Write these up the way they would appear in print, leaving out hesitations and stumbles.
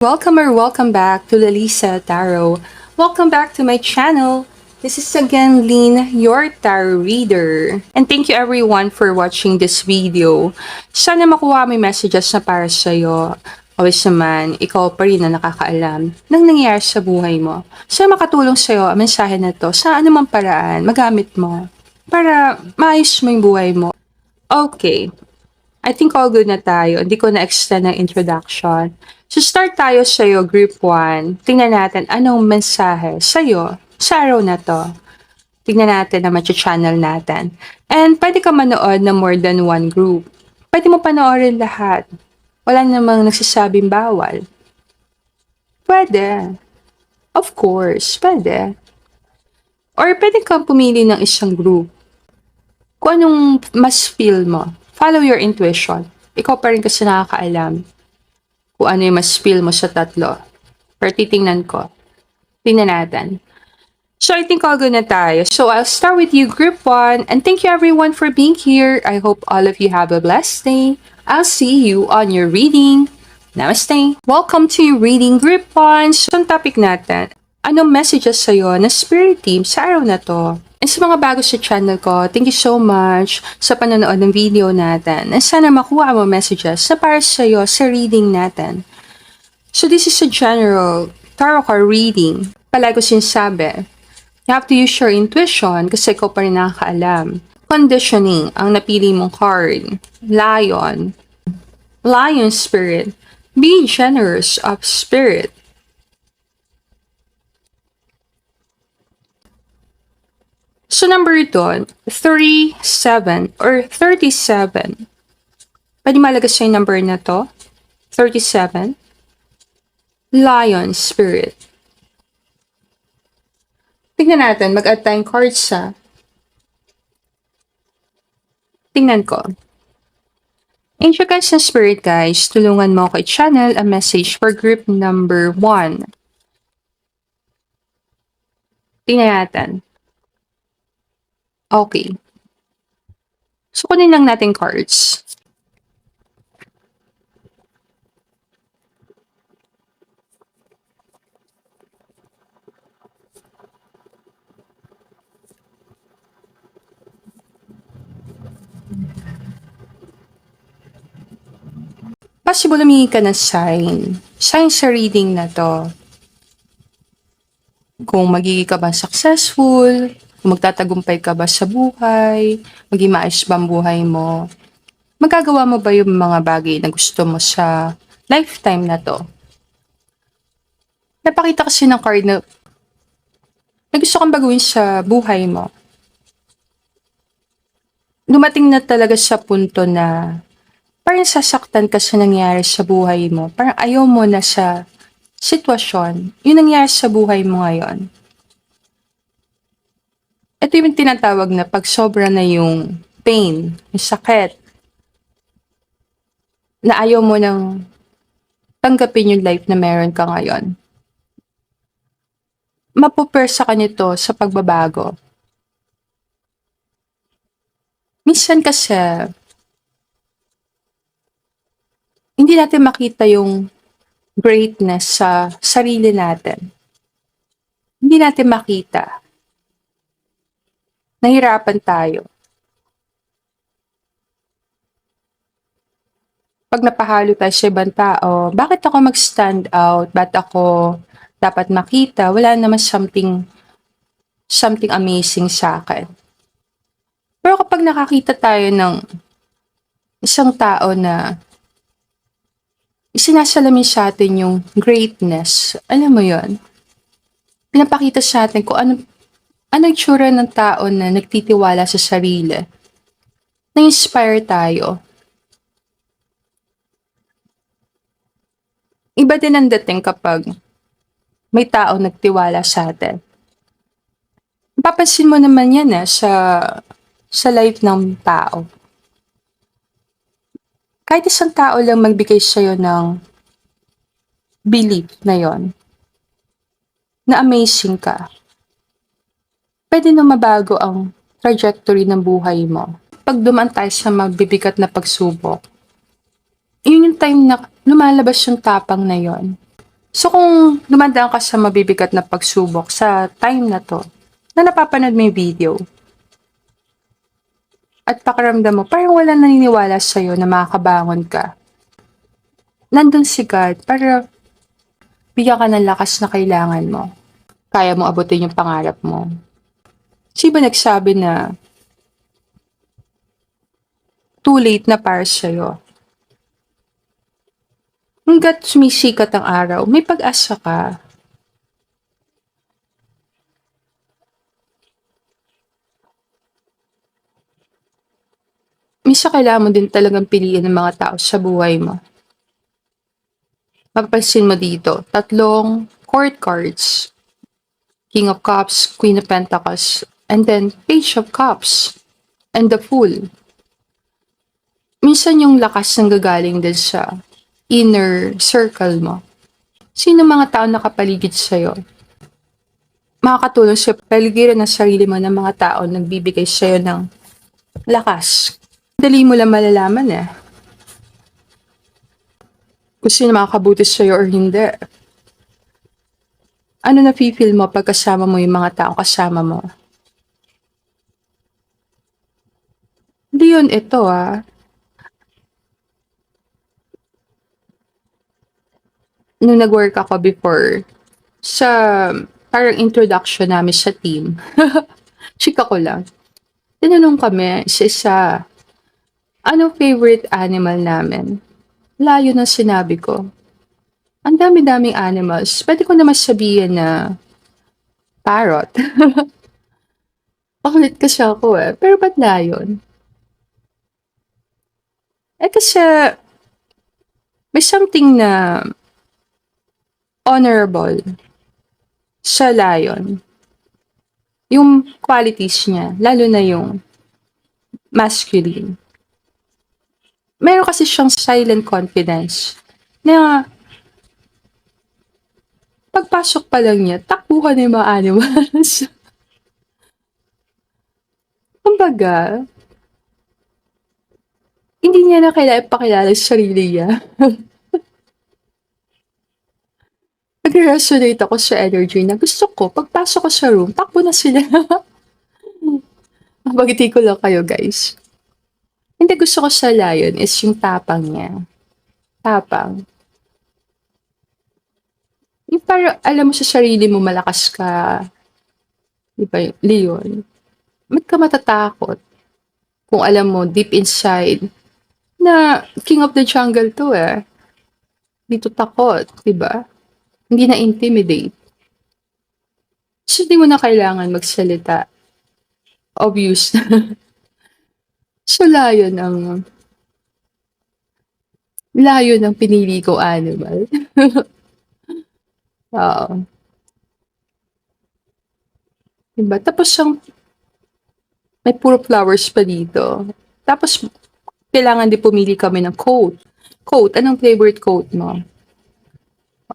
Welcome back to Lalisa Tarot. Welcome back to my channel. This is again Lynn, your tarot reader. And thank you everyone for watching this video. Sana makuha may messages na para sa'yo. Always naman, ikaw pa rin na nakakaalam ng nangyayari sa buhay mo. Sana makatulong sa'yo ang mensahe na to sa anumang paraan magamit mo para maayos mo yung buhay mo. Okay. I think all good na tayo. Hindi ko na-extend ng introduction. So start tayo sa'yo, group 1. Tingnan natin anong mensahe sa'yo sa araw na to. Tingnan natin na channel natin. And pwede ka manood na more than one group. Pwede mo panoorin lahat. Wala namang nagsasabing bawal. Pwede. Of course, pwede. Or pwede kang pumili ng isang group. Kung anong mas feel mo. Follow your intuition. Ikaw pa rin kasi nakakaalam kung ano yung mas feel mo sa tatlo. Pero titingnan ko. Tingnan natin. So I think all good na tayo. So I'll start with you, group 1. And thank you everyone for being here. I hope all of you have a blessed day. I'll see you on your reading. Namaste. Welcome to your reading, group 1. So ang topic natin, anong messages sa'yo na spirit team sa araw na to? And sa mga bago sa channel ko, thank you so much sa panonood ng video natin. And sana makuha mo messages na para sa'yo sa reading natin. So this is a general tarot card reading. Palagi ko sinasabi, you have to use your intuition kasi ikaw pa rin nakakaalam. Conditioning ang napili mong card. Lion. Lion spirit. Be generous of spirit. So number doon, 37 or 37. Pwede malagas sa number na to. 37. Lion spirit. Tingnan natin, mag-add tayong cards sa. Tingnan ko. Angel guys and spirit guys, tulungan mo kay channel a message for group number 1. Tingnan natin. Okay. So, kunin lang natin cards. Possible humingi ka ng sign. Sign sa reading na to. Kung magiging ka ba successful, kung magtatagumpay ka ba sa buhay, maging maayos ba ang buhay mo, magagawa mo ba yung mga bagay na gusto mo sa lifetime na to? Napakita kasi ng card na gusto kang baguhin sa buhay mo. Dumating na talaga sa punto na parang sasaktan ka sa nangyari sa buhay mo. Parang ayaw mo na sa sitwasyon, yung nangyari sa buhay mo ngayon. Ito yung tinatawag na pag sobra na yung pain, yung sakit, na ayaw mo nang tanggapin yung life na meron ka ngayon. Mapupersa ka nito sa pagbabago. Minsan kasi, hindi natin makita yung greatness sa sarili natin. Hindi natin makita. Nahirapan tayo. Pag napahalo tayo sa ibang tao, bakit ako mag-stand out? Ba't ako dapat makita? Wala naman something amazing sa akin. Pero kapag nakakita tayo ng isang tao na isinasalamin sa atin yung greatness, alam mo yon, pinapakita sa atin kung anong tsura ng tao na nagtitiwala sa sarili. Na-inspire tayo. Iba din ang dating kapag may tao nagtiwala sa atin. Papansin mo naman yan sa life ng tao. Kahit isang tao lang magbigay sa'yo ng belief na yon, na amazing ka, pwede na mabago ang trajectory ng buhay mo. Pag dumaan tayo sa magbibigat na pagsubok, yun yung time na lumalabas yung tapang na yon. So kung dumadaan ka sa mabibigat na pagsubok sa time na 'to, na napapanood mo yung video at pakiramdam mo parang walang naniniwala sa'yo na makakabangon ka, nandun si God para bigyan ka ng lakas na kailangan mo. Kaya mo abutin yung pangarap mo. Sino ba nagsabi na too late na para sa'yo? Hangga't sumisikat ang araw, may pag-asa ka. Minsan kailangan mo din talagang piliin ng mga tao sa buhay mo. Mapapansin mo dito, tatlong court cards. King of Cups, Queen of Pentacles, and then Page of Cups, and the Fool. Minsan yung lakas ng gagaling din sa inner circle mo. Sino mga tao nakapaligid sa'yo? Makakatulong sa paligiran ng sarili mo ng mga tao nagbibigay sa'yo ng lakas. Dali mo lang malalaman kung sino makakabuti sa'yo or hindi. Ano na-feel mo pag kasama mo yung mga tao kasama mo? Hindi yun ito Nung nag-work ako before, sa parang introduction namin sa team, chika ko lang. Tinanong kami isa-isa, ano favorite animal namin? Layo ng sinabi ko. Ang dami-daming animals. Pwede ko naman sabihin na parrot. Pakulit kasi ako Pero ba't lion? Kasi may something na honorable sa lion. Yung qualities niya, lalo na yung masculine. Meron kasi siyang silent confidence na pagpasok pa lang niya, takbuhan na yung mga animals. Kumbaga, hindi niya na kailangan ipakilala sa sarili niya. Nag-resonate ako sa energy na gusto ko, pagpasok ko sa room, takbo na sila. Mabagiti ko lang kayo, guys. Hindi gusto ko sa lion is yung tapang niya. Tapang. Yung parang alam mo sa sarili mo malakas ka. Diba yung leon? Ba't ka matatakot? Kung alam mo deep inside na king of the jungle to Dito takot, diba? Hindi na intimidate. So, di mo na kailangan magsalita. Obvious na. So, layon ang pinili ko animal. Oo. Diba? Tapos may puro flowers pa dito. Tapos, kailangan din pumili kami ng quote. Quote, anong favorite quote mo?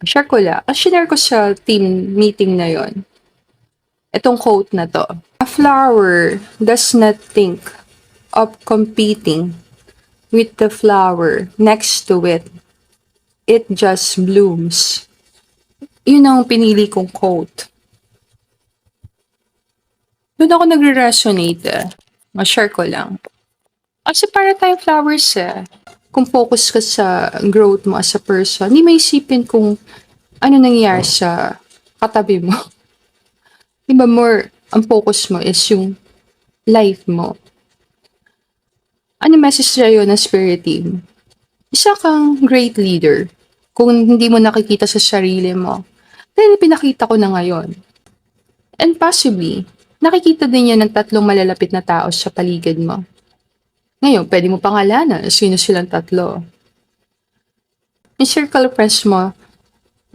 Share ko lang. Share ko sa team meeting na yon. Itong quote na to. A flower does not think of competing with the flower next to it. It just blooms. Yun ang pinili kong quote. Doon ako nagre-resonate Ma-share ko lang. Kasi para tayong flowers Kung focus ka sa growth mo as a person, hindi maisipin kung ano nangyayari sa katabi mo. Diba more, ang focus mo is yung life mo. Ano message sa'yo ng spirit team? Isa kang great leader. Kung hindi mo nakikita sa sarili mo, dahil pinakita ko na ngayon. And possibly, nakikita din yan ng tatlong malalapit na tao sa paligid mo. Ngayon, pwede mo pangalanan sino silang tatlo. Yung circle of friends mo,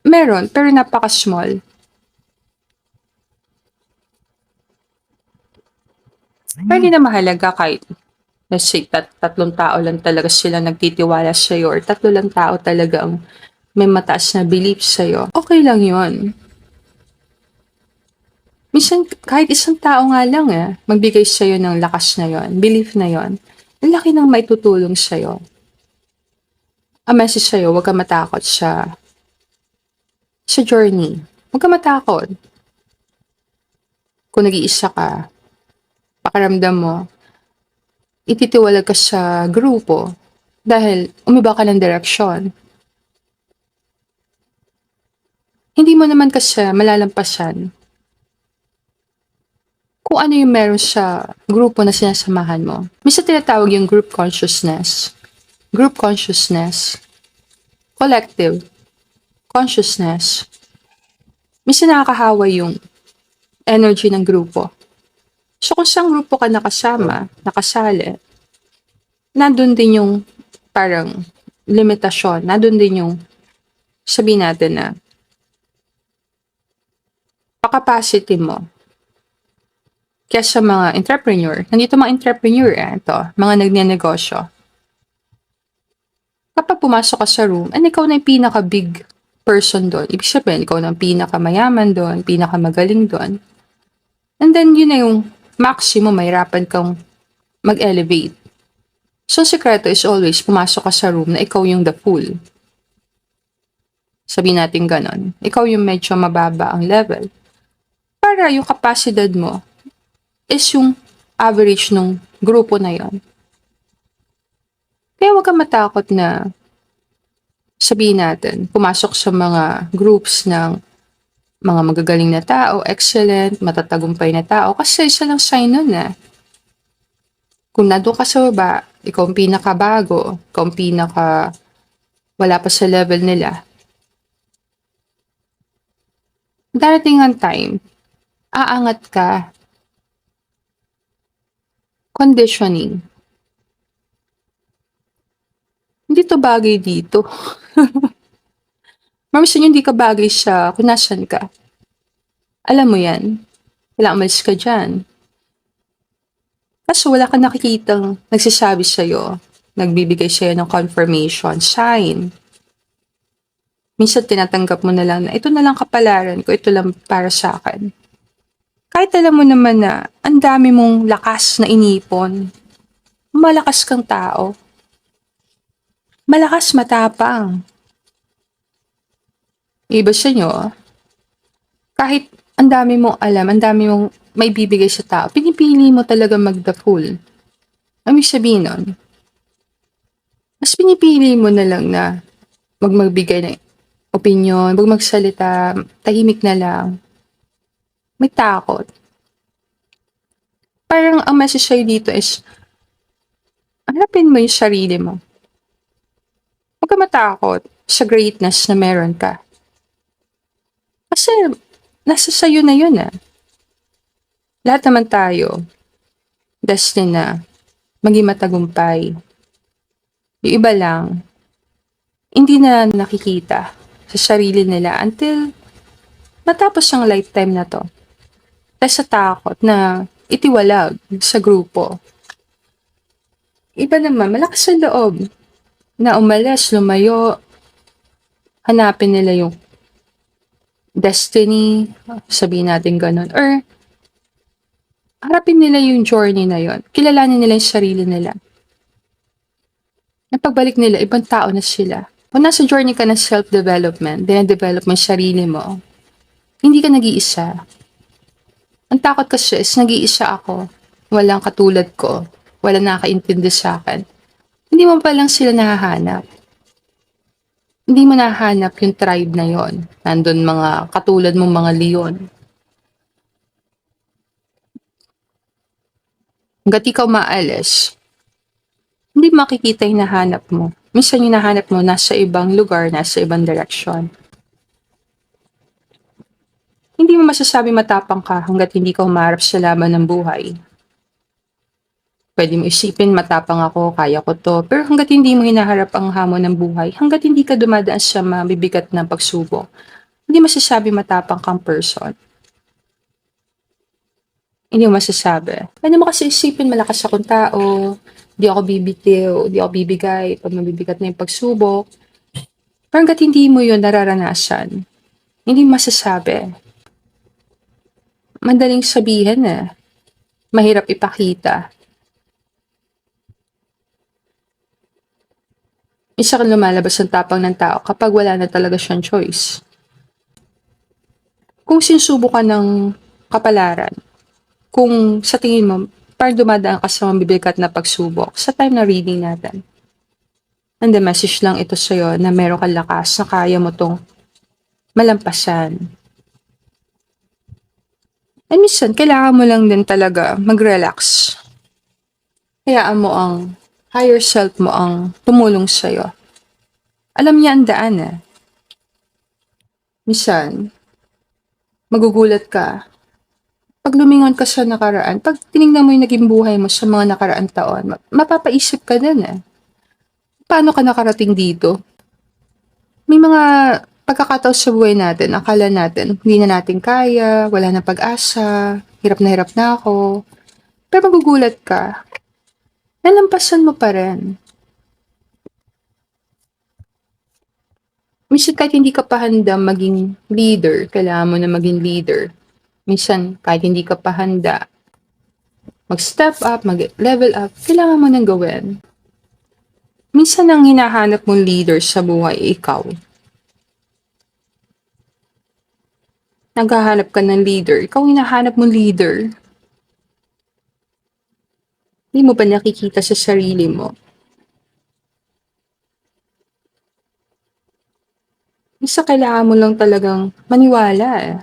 meron, pero napaka-small. Pwede na mahalaga kahit, let's say, tatlong tao lang talaga sila nagtitiwala sa'yo or tatlo lang tao talaga ang may mataas na belief sa'yo. Okay lang yon. Minsan, kahit isang tao nga lang magbigay sa'yo ng lakas na yon, belief na yon, ang laki ng may tutulong sa'yo. Ang message sa'yo, huwag ka matakot sa sa journey. Huwag ka matakot. Kung nag-iisa ka, pakiramdam mo, ititiwalag ka sa grupo dahil umiba ka ng direksyon. Hindi mo naman kasi malalampasan kung ano yung meron sa grupo na sinasamahan mo. Minsan tinatawag yung group consciousness, collective consciousness. Minsan nakakahawa yung energy ng grupo. So kung saan grupo ka nakasama, nakasali, nandun din yung parang limitasyon, nandun din yung sabihin natin na capacity mo. Kaya sa mga entrepreneur, nandito mga entrepreneur ito, mga nagnenegosyo. Kapag pumasok ka sa room, ikaw na yung pinaka-big person doon. Ibig sabihin, ikaw na yung pinaka-mayaman doon, pinaka-magaling doon. And then, yun na yung maximum, mahirapan kang mag-elevate. So, sekreto is always, pumasok ka sa room na ikaw yung the fool. Sabihin natin ganon. Ikaw yung medyo mababa ang level. Para yung kapasidad mo is yung average ng grupo na yon. Kaya huwag kang matakot na sabihin natin, pumasok sa mga groups ng mga magagaling na tao, excellent, matatagumpay na tao, kasi isa lang sign nun na. Kung nandun ka sa baba, ikaw ang pinakabago, ikaw ang pinaka wala pa sa level nila. Darating ang time, aangat ka. Conditioning. Hindi to bagay dito. Mamisan hindi ka bagay sa kung nasan ka. Alam mo yan. Kailangan umalis ka dyan. Kaso wala ka nakikitang nagsasabi sa'yo, nagbibigay sa'yo ng confirmation, sign. Minsan tinatanggap mo na lang na ito na lang kapalaran ko, ito lang para sa akin. Kahit alam mo naman na ang dami mong lakas na inipon, malakas kang tao. Malakas matapang. Iba sa inyo, kahit ang dami mong alam, ang dami mong may bibigay sa tao, pinipili mo talaga mag-the fool. Ang ibig sabihin nun, mas pinipili mo na lang na magbigay ng opinion, wag magsalita, tahimik na lang. May takot. Parang ang message sa'yo dito is, hanapin mo yung sarili mo. Huwag ka matakot sa greatness na meron ka. Kasi, nasa sa'yo na yun eh. Lahat naman tayo, destined na maging matagumpay. Yung iba lang, hindi na nakikita sa sarili nila until matapos ang lifetime na to. Dahil sa takot na itiwalag sa grupo. Iba naman, malakas sa loob na umalis, lumayo, hanapin nila yung destiny, sabihin natin ganun, or harapin nila yung journey na yon, kilalanin nila yung sarili nila. Napagbalik nila, ibang tao na sila. Kung nasa journey ka ng self-development, dine-develop mo yung sarili mo, hindi ka nag-iisa. Ang takot kasi is nag-iisa ako, walang katulad ko, walang nakakaintindi sa akin. Hindi mo pa lang sila nahahanap. Hindi mo nahanap yung tribe na yon. Nandun mga katulad mong mga leon. Hanggat ikaw maalis, hindi makikita yung nahanap mo. Minsan yung nahanap mo nasa ibang lugar, nasa ibang direksyon. Hindi mo masasabi matapang ka hanggat hindi ka humarap sa laban ng buhay. Pwede mo isipin matapang ako, kaya ko to, pero hanggat hindi mo hinaharap ang hamon ng buhay, hanggat hindi ka dumadaan sa mabibigat na pagsubok, hindi masasabi matapang kang person. Hindi mo masasabi. Pwede mo kasi isipin malakas akong tao, di ako bibitiw, di ako bibigay pag mabibigat na yung pagsubok. Pero hanggat hindi mo yun nararanasan, hindi mo masasabi. Madaling sabihin mahirap ipakita. Isa kang lumalabas ang tapang ng tao kapag wala na talaga siyang choice. Kung sinusubo ka ng kapalaran, kung sa tingin mo, parang dumadaan ka sa mabibigat na pagsubok sa time na reading natin. And the message lang ito sa'yo na meron kang lakas na kaya mo tong malampasan. And minsan, kailangan mo lang din talaga mag-relax. Hayaan mo ang higher self mo ang tumulong sa'yo. Alam niya ang daan eh. Minsan, magugulat ka. Pag lumingon ka sa nakaraan, pag tinignan mo yung naging buhay mo sa mga nakaraang taon, mapapaisip ka din eh. Paano ka nakarating dito? May mga pagkakataon sa buhay natin, akala natin, hindi na natin kaya, wala na pag-asa, hirap na ako. Pero magugulat ka, nalampasan mo pa rin. Minsan kahit hindi ka pa handa maging leader, kailangan mo na maging leader. Minsan kahit hindi ka pa handa, mag-step up, mag-level up, kailangan mo nang gawin. Minsan ang hinahanap mong leader sa buhay, ikaw. Naghahanap ka ng leader, ikaw hinahanap mong leader. Hindi mo ba nakikita sa sarili mo? Minsan kailangan mo lang talagang maniwala eh.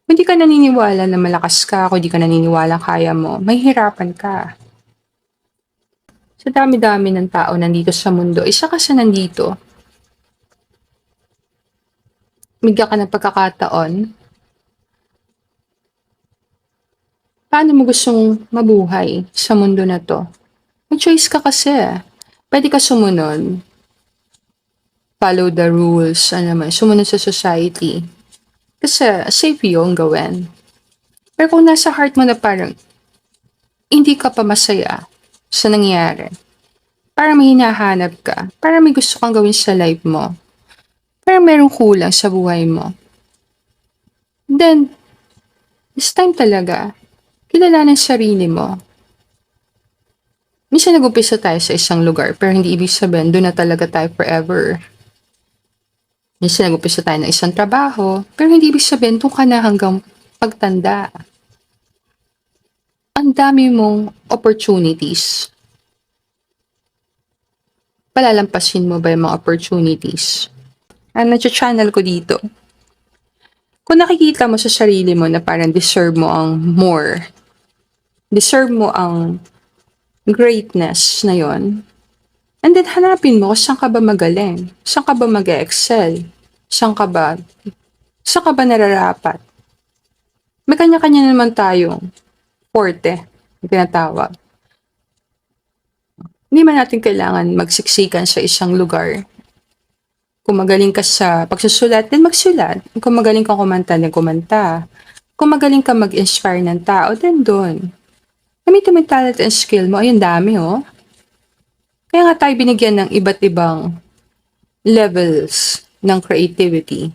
Kung di ka naniniwala na malakas ka, kung di ka naniniwala kaya mo, mahihirapan ka. Sa dami-dami ng tao nandito sa mundo, isa ka sa nandito. Bigyan ka ng pagkakataon. Paano mo gustong mabuhay sa mundo na to? May choice ka kasi. Pwede ka sumunod. Follow the rules, sumunod sa society. Kasi safe yung gawin. Pero kung nasa heart mo na parang hindi ka pa masaya sa nangyari, parang may hinahanap ka, parang may gusto kang gawin sa life mo, parang merong kulang sa buhay mo, then, it's time talaga, kilalanin sarili mo. Minsan nag-umpisa tayo sa isang lugar, pero hindi ibig sabihin, doon na talaga tayo forever. Minsan nag-umpisa tayo ng isang trabaho, pero hindi ibig sabihin, doon ka na hanggang pagtanda. Ang dami mong opportunities. Palalampasin mo ba yung mga opportunities? Ang channel ko dito. Kung nakikita mo sa sarili mo na parang deserve mo ang more, deserve mo ang greatness na yon, and then hanapin mo kung saan ka ba magaling, saan ka ba mag-excel, saan ka ba nararapat. May kanya-kanya naman tayong forte, yung tinatawag. Hindi man natin kailangan magsiksikan sa isang lugar. Kung magaling ka sa pagsusulat, then magsulat. Kung magaling ka kumanta, then kumanta. Kung magaling ka mag-inspire ng tao, then doon. Gamitin mo yung talent and skill mo. Ayun, dami oh. Kaya nga tayo binigyan ng iba't ibang levels ng creativity.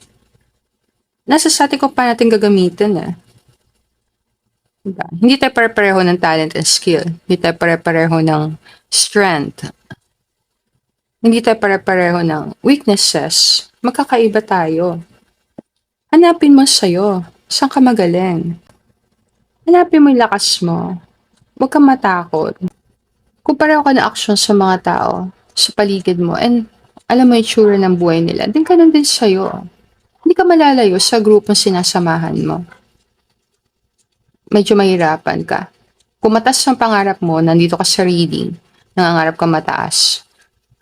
Nasa sa atin kung paano natin gagamitin eh. Diba? Hindi tayo pare-pareho ng talent and skill. Hindi tayo pare-pareho ng strength. Hindi tayo pare-pareho ng weaknesses. Magkakaiba tayo. Hanapin mo sa'yo. Saan ka magaling? Hanapin mo yung lakas mo. Huwag kang matakot. Kung pareho ka na action sa mga tao, sa paligid mo, and alam mo yung tsura ng buhay nila, din ganun din sa'yo. Hindi ka malalayo sa grupong sinasamahan mo. Medyo mahirapan ka. Kung mataas ang pangarap mo, nandito ka sa reading, nangangarap ka mataas.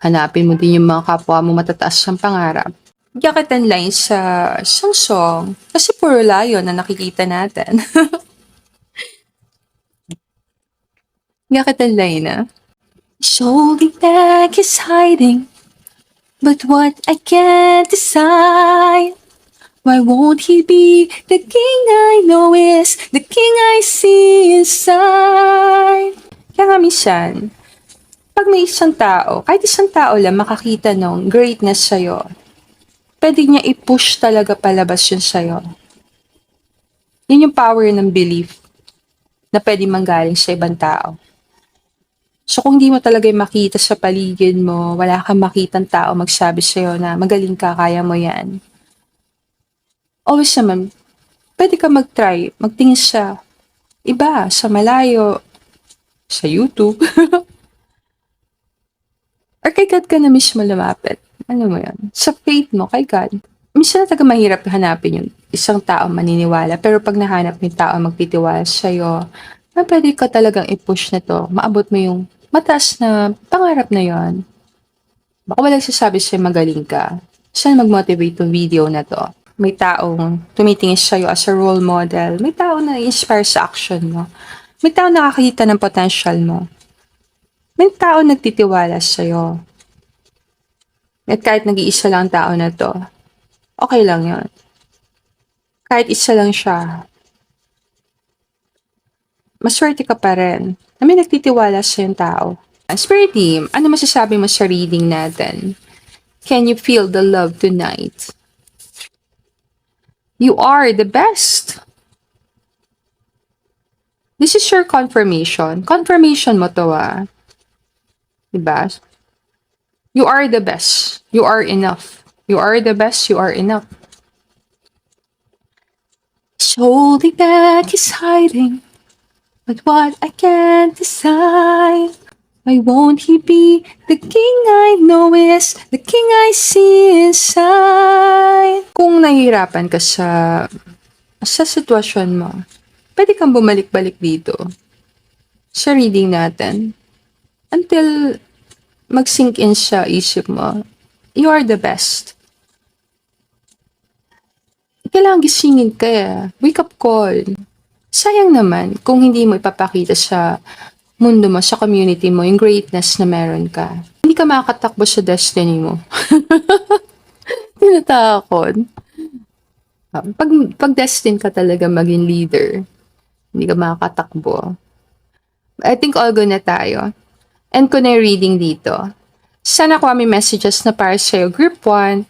Hanapin mo din yung mga kapwa mo matataas ang pangarap. Bigyan kita ng line sa isang song, kasi puro layo na nakikita natin. Bigyan kita ng line na. He's holding back, he's hiding, but what I can't decide. Why won't he be the king I know is the king I see inside? Kaya nga minsan, pag may isang tao, kahit isang tao lang makakita ng greatness sa'yo, pwede niya i-push talaga palabas yun sa'yo. Yun yung power ng belief na pwede manggaling sa ibang tao. So kung hindi mo talaga yung makita sa paligid mo, wala kang makitang tao magsabi sa'yo na magaling ka, kaya mo yan. Always naman, pwede ka mag-try, magtingin sa iba, sa malayo, sa YouTube, or kay God ka na mismo lumapit. Ano mo yun? Sa faith mo, kay God. Minsan talaga mahirap hanapin yung isang tao maniniwala, pero pag nahanap mo yung tao magtitiwala sa'yo, na pwede ka talagang i-push na to, maabot mo yung mataas na pangarap na yon. Baka walang sasabi sa'yo magaling ka. Saan mag-motivate yung video na to? May taong tumitingin sa'yo as a role model. May taong na-inspire sa action mo. May taong nakakita ng potential mo. May taong nagtitiwala sa'yo. At kahit nag-iisa lang tao na to, okay lang yon. Kahit isa lang siya, maswerte ka pa rin na may nagtitiwala sa yung tao. Spirit team, ano masasabi mo sa reading natin? Can you feel the love tonight? You are the best. This is your confirmation. Confirmation mo to Diba? You are the best. You are enough. You are the best. You are enough. Holding back is hiding, but what I can't decide. Why won't he be the king I know is the king I see inside? Kung nahihirapan ka sa sitwasyon mo, pwede kang bumalik-balik dito sa reading natin until mag-sink in sa isip mo. You are the best. Kailangan gisingin ka. Wake up call. Sayang naman kung hindi mo ipapakita sa mundo mo, sa community mo, yung greatness na meron ka. Hindi ka makakatakbo sa destiny mo. Tinatakot. Pag destined ka talaga maging leader, hindi ka makakatakbo. I think all good na tayo. End ko na yung reading dito. Sana ko may messages na para sa'yo, Group 1.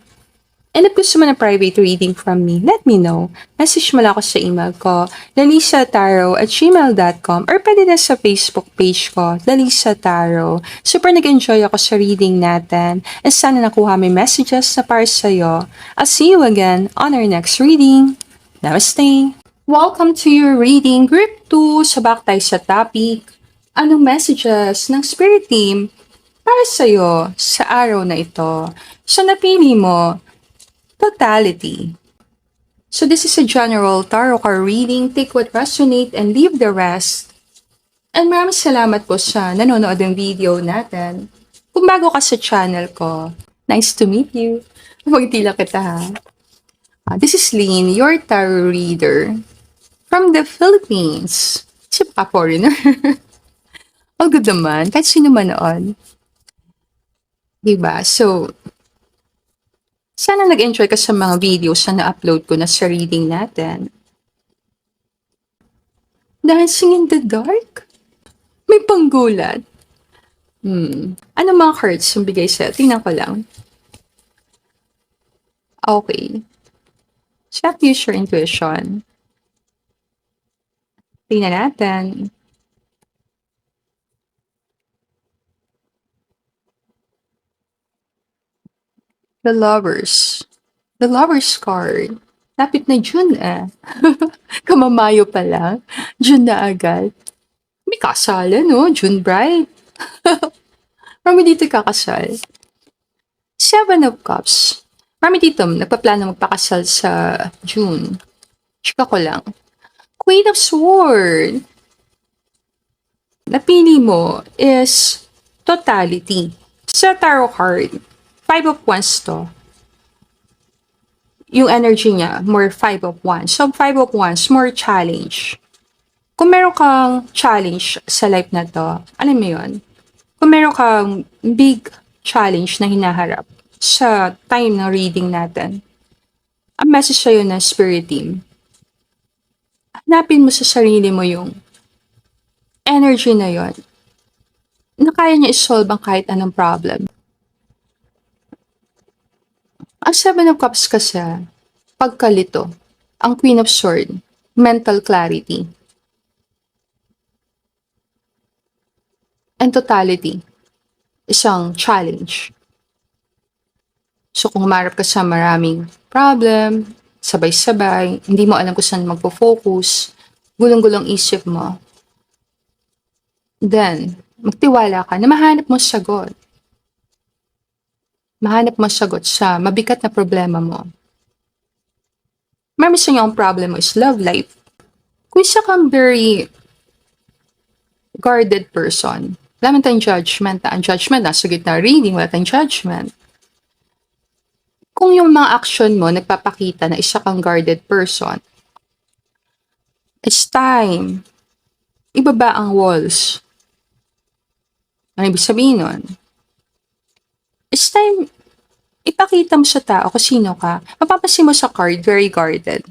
And if gusto mo na private reading from me, let me know. Message mo lang ako sa email ko, lalisataro@gmail.com, or pwede na sa Facebook page ko, Lalisa Taro. Super nag-enjoy ako sa reading natin, and sana nakuha may messages na para sa'yo. I'll see you again on our next reading. Namaste! Welcome to your reading, Group 2. Sabak tayo sa topic. Anong messages ng Spirit Team para sa'yo sa araw na ito? So napili mo, totality. So this is a general tarot card reading. Take what resonate and leave the rest. And maraming salamat po sa nanonood ng video natin. Kung bago ka sa channel ko, nice to meet you. Magtila kita ha. This is Lynn, your tarot reader from the Philippines. Siya pa foreigner. All good naman, kahit sino manood. Diba? So, sana nag-enjoy ka sa mga videos na na-upload ko na sa reading natin. Dancing in the dark? May panggulat. Ano mga cards yung bigay sa'yo? Tingnan ko lang. Okay. Check use your intuition. Tingnan natin. The Lovers. The Lovers card. Lapit na June Kamamayo pa lang. June na agad. May kasalan, no? June bright. Marami dito kakasal. Seven of Cups. Marami dito nagpaplano magpakasal sa June. Chika ko lang. Queen of Swords. Napili mo is totality. Sa tarot card, Five of Wands to. Yung energy niya, more Five of Wands. So, Five of Wands, more challenge. Kung meron kang challenge sa life na to, alam mo yun? Kung meron kang big challenge na hinaharap sa time ng reading natin, ang message sa'yo ng Spirit Team, hanapin mo sa sarili mo yung energy na yon na kaya niya isolve ang kahit anong problem. Ang Seven of Cups kasi, pagkalito. Ang Queen of Swords, mental clarity. And totality, isang challenge. So kung humarap ka sa maraming problem, sabay-sabay, hindi mo alam kung saan magpo-focus, gulong-gulong isip mo, then, magtiwala ka na mahanap mo sagot. Mahanap mo sagot sa mabigat na problema mo. Marami sa inyo ang problem mo is love life. Kung isa kang very guarded person, wala man tayong judgment. Ang judgment, nasa gitna reading, wala tayong judgment. Kung yung mga action mo nagpapakita na isa kang guarded person, it's time. Ibaba ang walls. Ano ibig sabihin nun? It's time, ipakita mo sa tao kung sino ka. Mapapansin mo sa card, very guarded.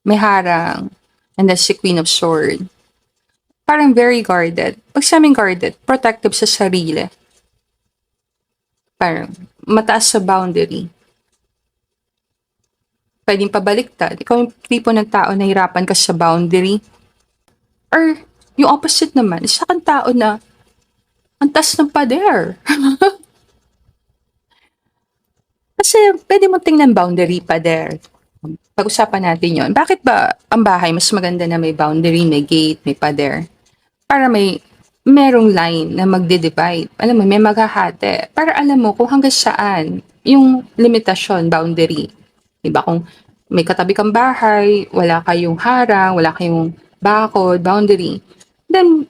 May harang. And that's the Queen of Swords. Parang very guarded. Pag sa amin guarded, protective sa sarili. Parang mataas sa boundary. Pwedeng pabaliktad. Ikaw yung tipo ng tao na hirapan ka sa boundary. Or yung opposite naman, isa kang tao na ang taas ng pader. Kasi pwede mo tingnan boundary pader. Pag-usapan natin yon. Bakit ba ang bahay mas maganda na may boundary, may gate, may pader? Para merong line na magde-divide. Alam mo, may maghahati. Para alam mo kung hanggang saan yung limitasyon, boundary. Diba? Kung may katabi kang bahay, wala kayong harang, wala kayong bakod, boundary, then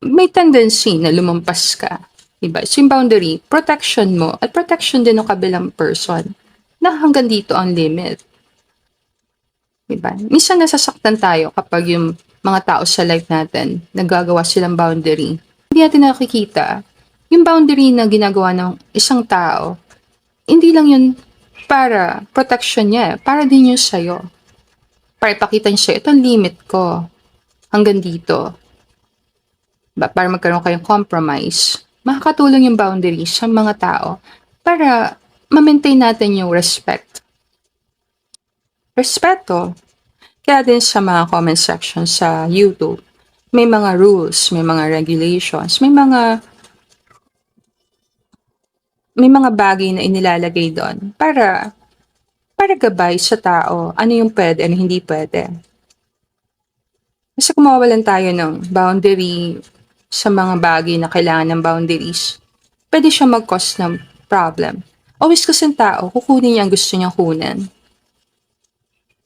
may tendency na lumampas ka. Diba? So yung boundary, protection mo, at protection din ng kabilang person na hanggang dito ang limit. Diba? Minsan nasasaktan tayo kapag yung mga tao sa life natin, naggagawa silang boundary. Hindi natin nakikita, yung boundary na ginagawa ng isang tao, hindi lang yun para protection niya, para din yun sa'yo. Para ipakita niya sa'yo, ito ang limit ko. Hanggang dito. Para magkaroon kayong compromise. Makakatulong yung boundary sa mga tao para ma-maintain natin yung respect. Respeto. Kaya din sa mga comment section sa YouTube, may mga rules, may mga regulations, may mga bagay na inilalagay doon para gabay sa tao ano yung pwede, ano hindi pwede. Kasi kung mawawalan tayo ng boundary sa mga bagay na kailangan ng boundaries, pwede siya mag-cause ng problem. Always kasi ang tao, kukunin niya ang gusto niyang kunin.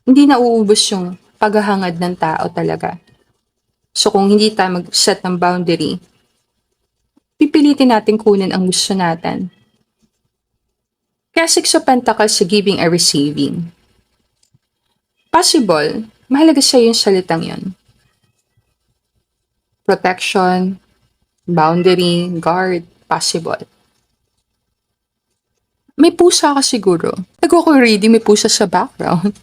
Hindi na uubos yung paghahangad ng tao talaga. So kung hindi tayo mag-set ng boundary, pipilitin natin kunin ang gusto natin. Kaya Six of Pentacles sa giving and receiving. Possible, mahalaga sa'yo yung salitang yun. Protection, boundary, guard, possible. May pusa ka siguro. Nagko-reading, may pusa sa background.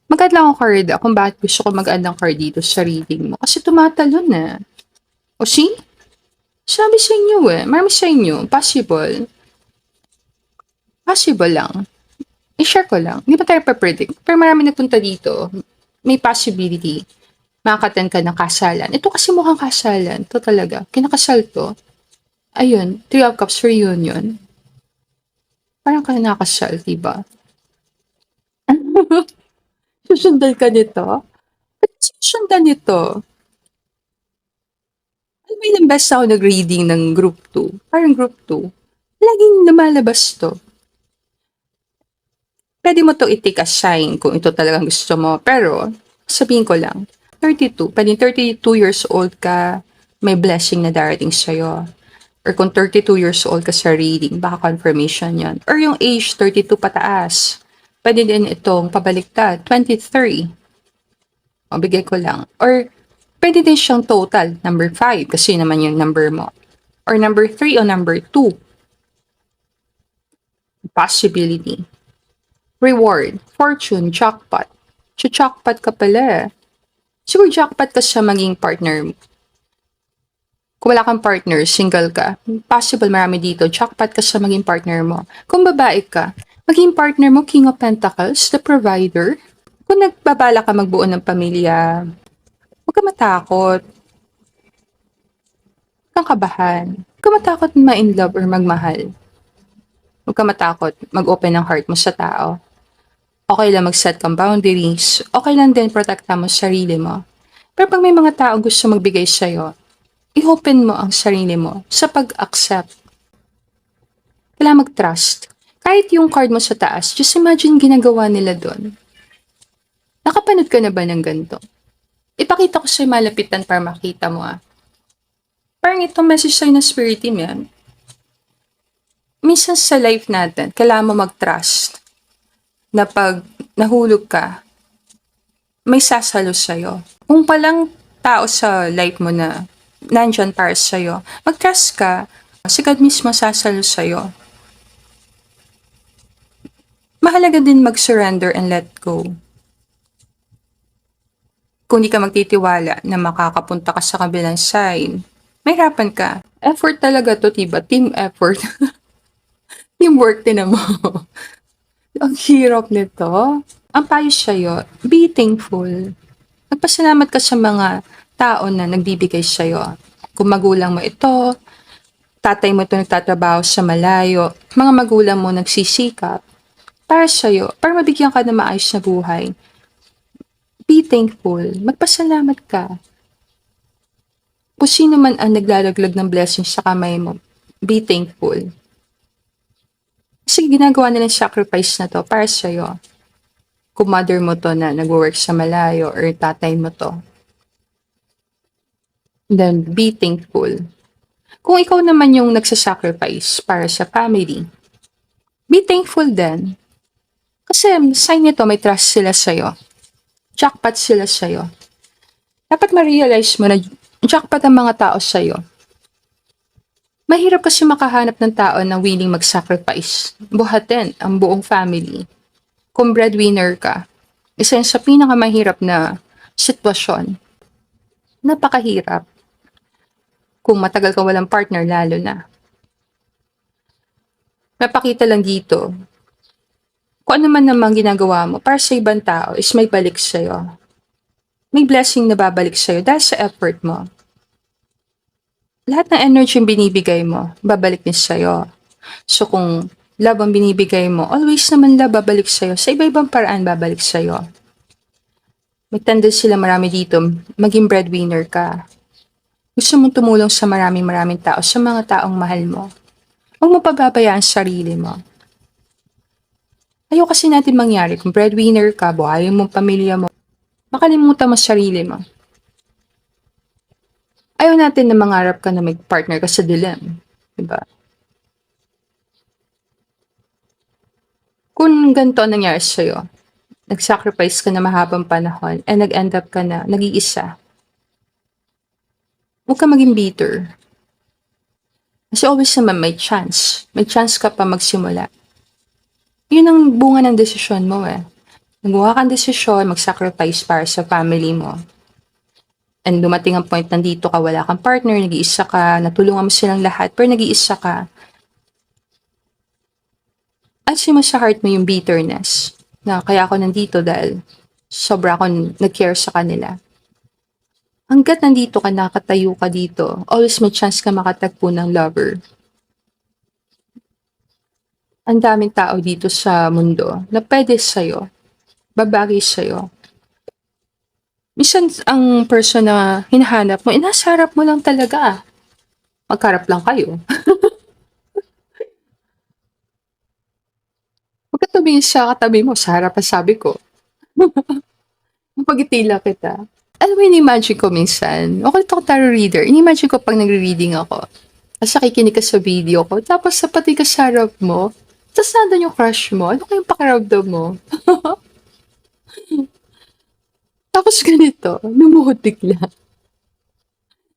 Mag-add lang ako card kung bakit gusto ko mag-add ng card dito sa reading mo. Kasi tumatalon na. O see? Sabi sa inyo marami sa inyo, possible. Possible lang. I-share ko lang. Hindi pa tayo pa-predict. Pero marami nagpunta dito. May possibility. Makakatan ka ng kasalan. Ito kasi mukhang kasalan. Ito talaga. Kinakasal to. Ayun. Three of Cups reunion. Parang ka nakasal, diba? Susundan ka nito? Ba't susundan nito? Alam mo, ilang beses ako nag-reading ng group 2. Parang group 2. Laging lumalabas to. Pwede mo to i-take as sign kung ito talagang gusto mo. Pero, sabihin ko lang, 32. Pwede 32 years old ka, may blessing na darating sa'yo. Or kung 32 years old ka sa reading, baka confirmation yan. Or yung age, 32 pataas. Pwede din itong pabaliktad, 23. O, bigay ko lang. Or, pwede din siyang total, number 5, kasi naman yung number mo. Or number 3 o number 2. Possibility. Reward, fortune, jackpot. Jackpot ka pala. Siguro jackpot ka sa maging partner. Kung wala kang partner, single ka, possible marami dito, jackpot ka sa maging partner mo. Kung babae ka, maging partner mo, King of Pentacles, the provider. Kung nagbabala ka magbuo ng pamilya, huwag ka matakot. Huwag kang kabahan. Huwag ka matakot ma-in love or magmahal. Huwag ka matakot mag-open ng heart mo sa tao. Okay lang mag-set kang boundaries, okay lang din protektahan mo sarili mo. Pero 'pag may mga taong gusto magbigay sa'yo, i-open mo ang sarili mo sa pag-accept. Kailangan mag-trust. Kahit yung card mo sa taas, just imagine ginagawa nila dun. Nakapanood ka na ba ng ganito? Ipakita ko sa'yo malapitan para makita mo, Parang itong message sa'yo ng spirit team yan. Minsan sa life natin, kailangan mo mag-trust na 'pag nahulog ka, may sasalo sa'yo. Kung palang tao sa life mo na nandiyan para sa'yo, mag-trust ka, si God mismo sasalo sa'yo. Mahalaga din mag-surrender and let go. Kung di ka magtitiwala na makakapunta ka sa kabilang side, mahirapan ka. Effort talaga to, diba? Team effort. Teamwork din mo. Ang hirap nito. Ang payo sa'yo, be thankful. Magpasalamat ka sa mga tao na nagbibigay sa'yo. Kung magulang mo ito, tatay mo ito nagtatrabaho sa malayo, mga magulang mo nagsisikap para sa'yo, para mabigyan ka ng maayos na buhay. Be thankful. Magpasalamat ka. Kung sino man ang naglalaglag ng blessings sa kamay mo, be thankful. Kasi ginagawa nilang sacrifice na to para sa'yo. Kung mother mo to na nag-work sa malayo or tatay mo to, then be thankful. Kung ikaw naman yung nagsasacrifice para sa family, be thankful din. Kasi sign nito may trust sila sa'yo. Jackpot sila sa'yo. Dapat ma-realize mo na jackpot ang mga tao sa'yo. Mahirap kasi makahanap ng tao na willing mag-sacrifice. Buhatin ang buong family. Kung breadwinner ka, isa yun sa pinakamahirap na sitwasyon. Napakahirap. Kung matagal ka walang partner, lalo na. Napakita lang dito, kung ano man namang ginagawa mo para sa ibang tao is may balik sa'yo. May blessing na babalik sa'yo dahil sa effort mo. Lahat ng energy yung binibigay mo, babalik din sa'yo. So kung love ang binibigay mo, always naman love babalik sa'yo. Sa iba-ibang paraan babalik sa'yo. May tendency sila marami dito, maging breadwinner ka. Gusto mong tumulong sa maraming tao, sa mga taong mahal mo. Huwag mo pababayaan sarili mo. Ayaw kasi natin mangyari kung breadwinner ka, buhayin mo pamilya mo, makalimutan mo sarili mo. Ayaw natin na mangarap ka na may partner ka sa dilim. Diba? Kung ganito ang nangyari sa'yo, nag-sacrifice ka na mahabang panahon and nag-end up ka na nag-iisa, huwag ka maging bitter. Kasi always naman may chance. May chance ka pa magsimula. Yun ang bunga ng desisyon mo Nagawa kang desisyon, mag-sacrifice para sa family mo. And dumating ang point nandito ka, wala kang partner, nag-iisa ka, natulungan mo silang lahat, pero nag-iisa ka. Alisin mo sa heart mo yung bitterness na kaya ako nandito dahil sobra akong nag-care sa kanila. Hanggat nandito ka, nakatayo ka dito, always may chance ka makatagpo ng lover. Ang daming tao dito sa mundo na pwede sa'yo, babagay sa'yo. Minsan ang person na hinahanap mo, nasa harap mo lang talaga. Magkarap lang kayo. Huwag ka tumingin sa katabi mo, sa harap ang sabi ko. Mapagitila kita. Alam mo, in-imagine ko minsan, okay ito ako tarot reader, in-imagine ko pag nagre-reading ako, tapos nakikinig ka sa video ko, tapos sapati ka sa harap mo, tapos nandun yung crush mo, ano kayong pakiramdam mo? Tapos ganito, lumuhod bigla.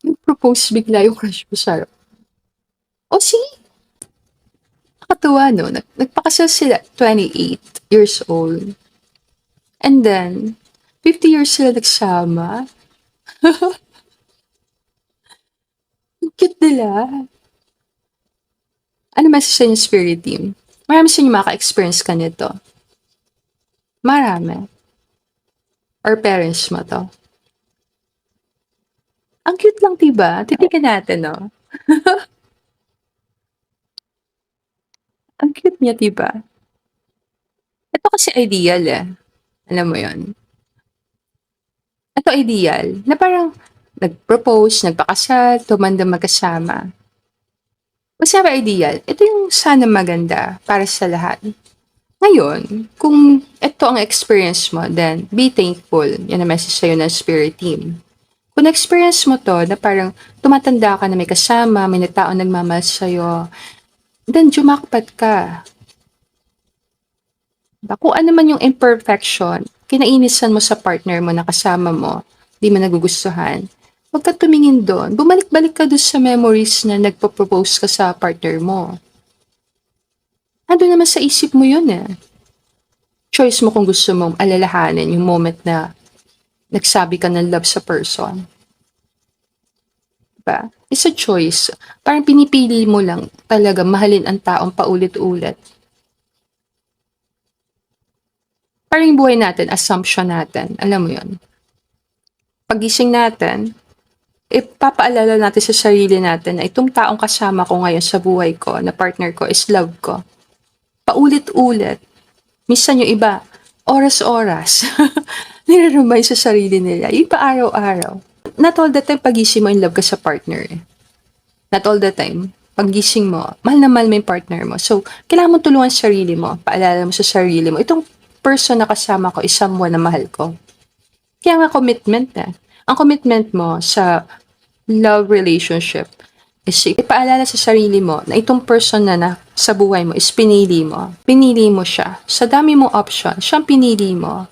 Nag-propose bigla yung crush mo sa harap. O sige, nakatuwa no, nagpakasal sila, 28 years old. And then, 50 years sila nagsama. Ang cute nila. Ano message sa inyo, spirit team? Marami sa inyo maka-experience ka nito. Marami. Or parents mo to. Ang cute lang, diba? Titigan natin, no? Ang cute niya, diba? At Ito kasi ideal eh. Alam mo yon. Ito ideal na parang nag-propose, nagpakasal, tumanda magkasama. Kasi ba ideal, ito yung sana maganda para sa lahat. Ngayon, kung ito ang experience mo, then be thankful. Yan ang message sa'yo ng spirit team. Kung experience mo to, na parang tumatanda ka na may kasama, may tao nagmamahal sa'yo, then jumakpat ka. Kung ano man yung imperfection, kinainisan mo sa partner mo na kasama mo, di mo nagugustuhan, huwag ka tumingin doon. Bumalik-balik ka doon sa memories na nagpo-propose ka sa partner mo. Ando naman sa isip mo yun eh. Choice mo kung gusto mong alalahanin yung moment na nagsabi ka ng love sa person. Diba? It's a choice. Parang pinipili mo lang talaga mahalin ang taong paulit-ulit. Parang yung buhay natin, assumption natin. Alam mo yun. Pagising natin, ipapaalala natin sa sarili natin na itong taong kasama ko ngayon sa buhay ko, na partner ko, is love ko. Paulit-ulit. Minsan yung iba, oras-oras. Nire-remind sa sarili nila. Yung pa araw-araw. Not all the time pagising mo in love ka sa partner. Not all the time. Pagising mo, mahal na mahal mo yung partner mo. So, kailangan mo tulungan sa sarili mo. Paalala mo sa sarili mo. Itong person na kasama ko is someone na mahal ko. Kaya nga commitment na. Ang commitment mo sa love relationship is ipaalala sa sarili mo na itong person na sa buhay mo is pinili mo. Pinili mo siya. Sa dami mong option, siyang pinili mo.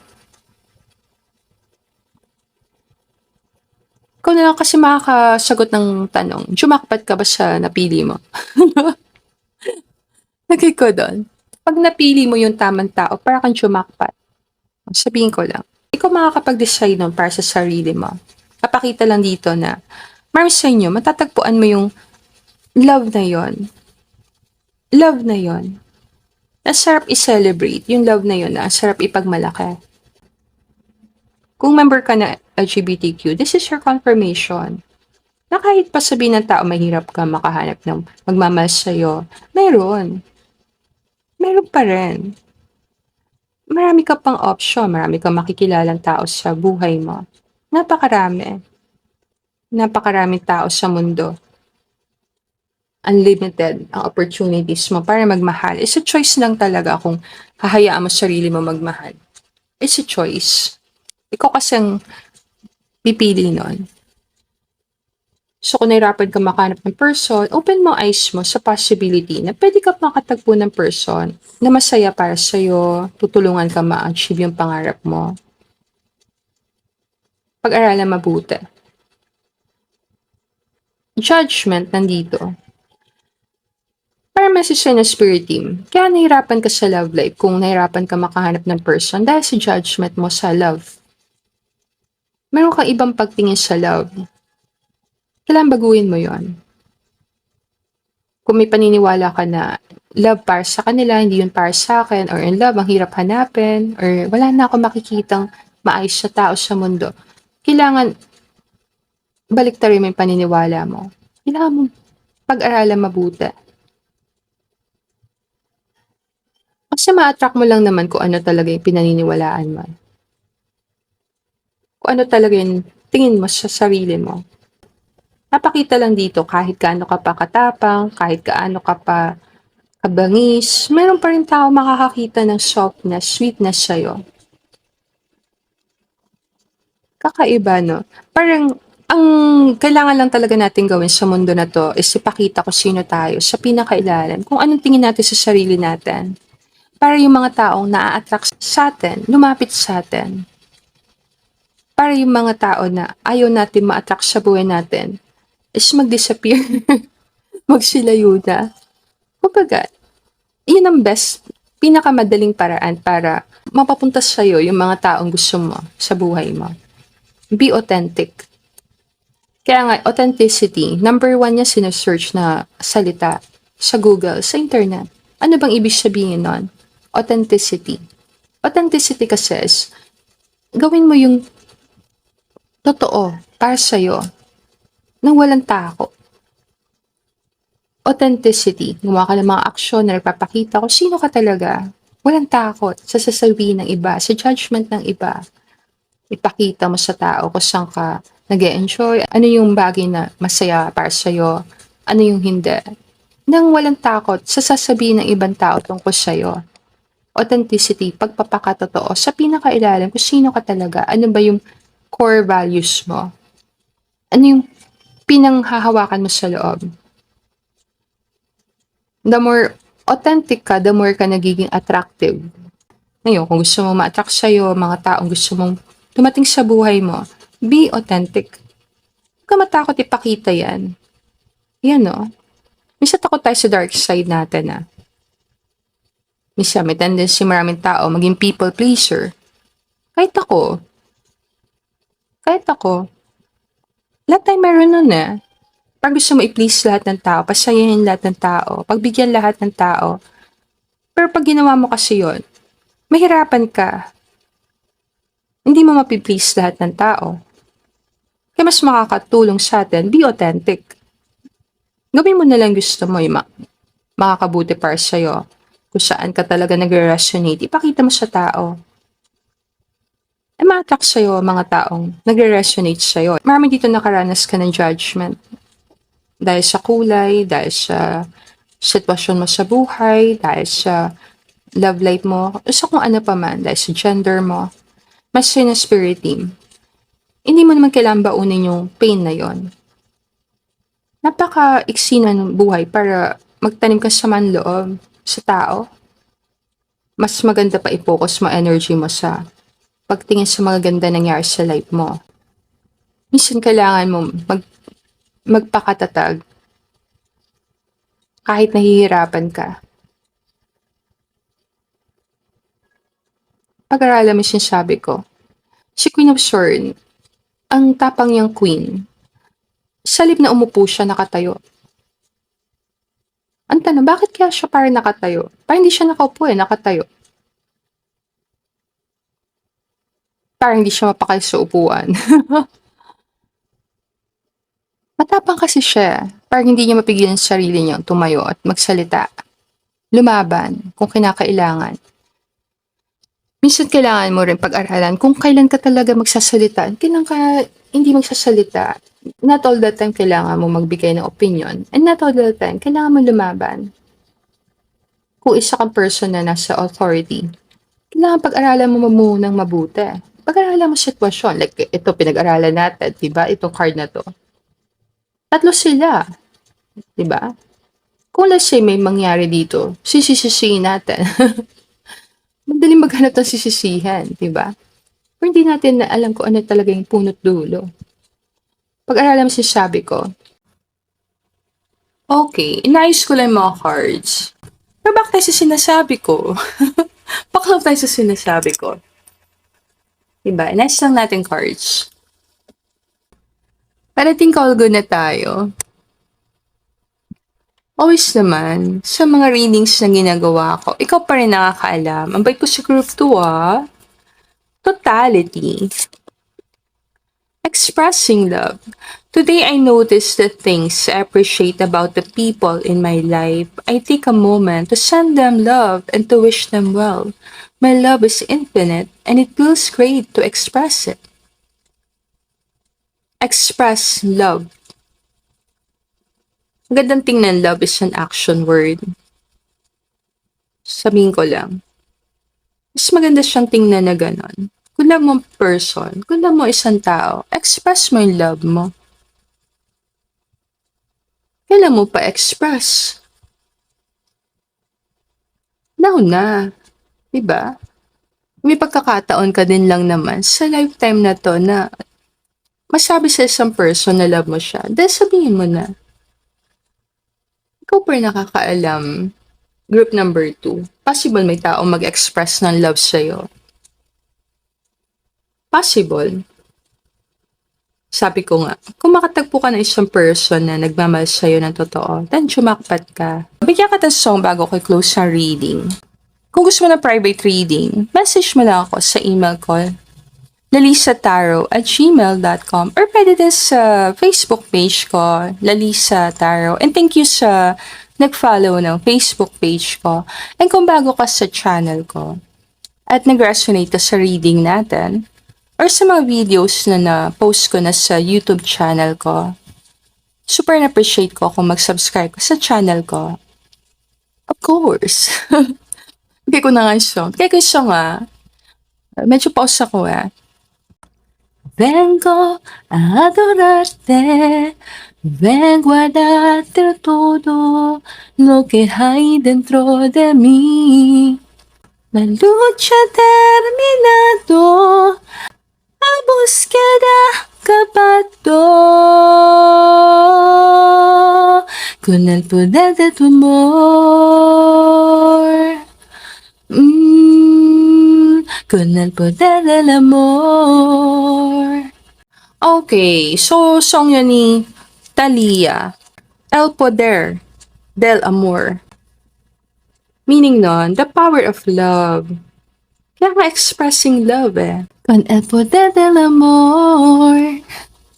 Ikaw na lang kasi makakasagot ng tanong, jumakpat ka ba sa napili mo? Lagay ko doon. Pag napili mo yung tamang tao, para kang jumakpat. Sabihin ko lang, ikaw makakapag-decide nun para sa sarili mo. Papakita lang dito na, marami sa inyo, matatagpuan mo yung love na yon. Love na yon. Nasarap i-celebrate yung love na yon, na sarap ipagmalaki. Kung member ka na LGBTQ, this is your confirmation. Na kahit pa sabihin ng tao mahirap ka makahanap ng magmamahal sa'yo, meron. Meron pa rin. Marami ka pang option, marami kang makikilalang tao sa buhay mo. Napakarami. Napakaraming tao sa mundo. Unlimited ang opportunities mo para magmahal. It's a choice lang talaga kung hahayaan mo sarili mo magmahal. It's a choice. Ikaw kasing pipili nun. So kung nahirapan ka makahanap ng person, open mo eyes mo sa possibility na pwede ka makatagpo ng person na masaya para sa'yo, tutulungan ka ma-achieve yung pangarap mo. Pag-aralan mabuti. Judgment nandito. Para message sa'yo ng spirit team, kaya nahirapan ka sa love life kung nahirapan ka makahanap ng person dahil sa judgment mo sa love. Meron kang ibang pagtingin sa love. Kailangan baguhin mo yon. Kung may paniniwala ka na love para sa kanila, hindi yun para sa akin, or in love, ang hirap hanapin, or wala na ako makikitang maayos sa tao sa mundo, kailangan baliktarin mo yung paniniwala mo. Kailangan mo pag-aralan mabuti. Kasi ma-attract mo lang naman kung ano talaga yung pinaniniwalaan mo. Kung ano talaga yung tingin mo sa sarili mo. Napakita lang dito kahit gaano ka pa katapang, kahit gaano ka pa kabangis, meron pa rin tao makakakita ng softness, sweetness sa'yo. Kakaiba, no? Parang, ang kailangan lang talaga natin gawin sa mundo na to is ipakita kung sino tayo sa pinakailalim, kung anong tingin natin sa sarili natin. Para yung mga taong na-attract sa atin, lumapit sa atin. Para yung mga tao na ayaw natin ma-attract sa buhay natin, is mag-disappear. Magsilayo na. Kumbaga, yun ang best, pinakamadaling paraan para mapapunta sa'yo yung mga taong gusto mo sa buhay mo. Be authentic. Kaya nga, authenticity, number 1 niya sinesearch na salita sa Google, sa internet. Ano bang ibig sabihin nun? Authenticity. Authenticity kasi is, gawin mo yung totoo para sa'yo nang walang tako. Authenticity. Gumawa ka ng mga aksyon na nagpapakita kung sino ka talaga. Walang takot sa sasabihin ng iba, sa judgment ng iba. Ipakita mo sa tao kung saan ka nag-e-enjoy, ano yung bagay na masaya para sa'yo, ano yung hindi. Nang walang takot sa sasabihin ng ibang tao tungkol sa'yo. Authenticity, pagpapakatotoo sa pinakailalim kung sino ka talaga, ano ba yung core values mo, ano yung pinanghahawakan mo sa loob. The more authentic ka, the more ka nagiging attractive. Ngayon, kung gusto mong ma-attract sa'yo, mga taong gusto mong dumating sa buhay mo, be authentic. Huwag ka matakot ipakita yan. Yan, no? Minsan takot tayo sa dark side natin, ah. Minsan may tendency maraming tao maging people pleaser. Kahit ako. Lahat tayo meron nun, eh. Pag gusto mo i-please lahat ng tao, pasayahin lahat ng tao, pagbigyan lahat ng tao. Pero pag ginawa mo kasi yun, mahirapan ka. Hindi mo mapiplease lahat ng tao. Kaya mas makakatulong sa atin, be authentic. Gawin mo na lang gusto mo yung makakabuti para sa'yo. Kung saan ka talaga nagre-resonate, ipakita mo sa tao. Ma-attract sa'yo mga taong nagre-resonate sa'yo. Marami dito nakaranas ka ng judgment. Dahil sa kulay, dahil sa sitwasyon mo sa buhay, dahil sa love life mo, sa kung ano pa man, dahil sa gender mo. Mas yun ang spirit team. Hindi mo naman kailangan baunin yung pain na yon. Napaka-iksi na ng buhay para magtanim ka sa manloob sa tao. Mas maganda pa i-focus mo energy mo sa pagtingin sa mga ganda nangyari sa life mo. Minsan kailangan mo magpakatatag kahit nahihirapan ka. Pag-aralan mo sinasabi ko, si Queen of Swords, ang tapang niyang queen, sa halip na umupo siya nakatayo. Ang tanong, bakit kaya siya parang nakatayo? Parang hindi siya nakaupo nakatayo. Parang hindi siya mapakal sa upuan. Matapang kasi siya. Parang hindi niya mapigilan sa sarili niya tumayo at magsalita. Lumaban kung kinakailangan. Minsan kailangan mo rin pag-aralan kung kailan ka talaga magsasalita. Kailan ka hindi magsasalita. Not all the time kailangan mo magbigay ng opinion. And not all the time kailangan mo lumaban. Kung isa kang person na nasa authority, kailangan pag-aralan mo munang mabuti. Pag-aralan mo sitwasyon. Like ito pinag-aralan natin, diba? Itong card na to. Tatlo sila. Diba? Kung let's say may mangyari dito, sisisihin natin. Madaling maghanap ng sisisihan, diba? Pero hindi natin na alam kung ano talaga yung punot dulo. Pag-aralan mo sinasabi ko, okay, inayos ko lang yung mga cards. Pero bakit tayo sa sinasabi ko? Paklaw tayo sa sinasabi ko. Diba? Inayos lang natin cards. Parating all good na tayo. Always naman, sa mga readings na ginagawa ko, ikaw pa rin nakakaalam. Ang bait ko sa group 2 Totality. Expressing love. Today I notice the things I appreciate about the people in my life. I take a moment to send them love and to wish them well. My love is infinite and it feels great to express it. Express love. Magandang tingnan, love is an action word. Sabihin ko lang. Mas maganda siyang tingnan na ganon. Kung love mo person, kung love mo isang tao, express mo yung love mo. Kailan mo pa express? Now na. Diba? May pagkakataon ka din lang naman sa lifetime na to na masabi sa isang person na love mo siya, dahil sabihin mo na. Ikaw pa rin nakakaalam. Group number 2. Possible may taong mag-express ng love sa'yo. Possible. Sabi ko nga, kung makatagpo ka ng isang person na nagmamahal sa'yo ng totoo, then sumakpat ka. Bigyan ka ng song bago ko close ang reading. Kung gusto mo ng private reading, message mo lang ako sa email ko, lalisataro@gmail.com, or pwede din sa Facebook page ko, Lalisa Taro. And thank you sa nag-follow ng Facebook page ko, and kung bago ka sa channel ko, at nag-resonate ka sa reading natin, or sa mga videos na na-post ko na sa YouTube channel ko, super na-appreciate ko kung mag-subscribe ka sa channel ko. Of course. Bigay ko na nga yung song. Bigay ko yung song Medyo pause ako Vengo a adorarte, vengo a darte todo lo que hay dentro de mí. La lucha ha terminado, la búsqueda acabado. Con el poder de tu amor. Con el poder del amor. Okay, so song yun ni Thalia. El poder del amor. Meaning nun, the power of love. Kaya nga expressing love Con el poder del amor.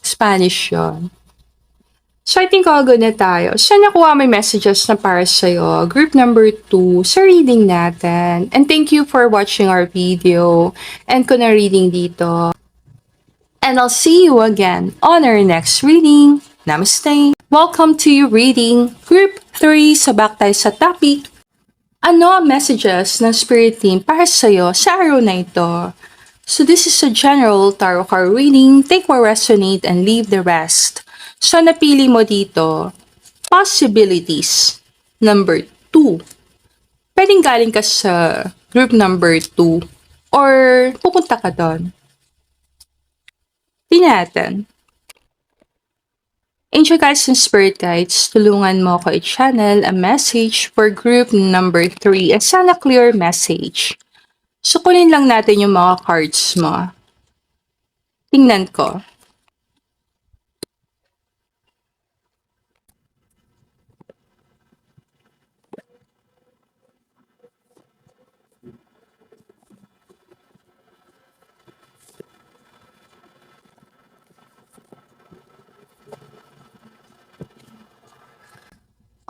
Spanish yun. So, I think all good na tayo. So, nakuha may messages na para sa'yo. Group number 2 sa reading natin. And thank you for watching our video. And kung na-reading dito. And I'll see you again on our next reading. Namaste! Welcome to your reading. Group 3, sa back tayo sa topic. Ano ang messages ng Spirit Team para sa'yo sa araw na ito? So, this is a general tarot card reading. Take what resonate and leave the rest. So, napili mo dito, possibilities, number 2. Pwedeng galing ka sa group number 2 or pupunta ka doon. Tingnan natin. Angel Guides and Spirit Guides, tulungan mo ako i-channel a message for group number 3 and sana clear message. So, kunin lang natin yung mga cards mo. Tingnan ko.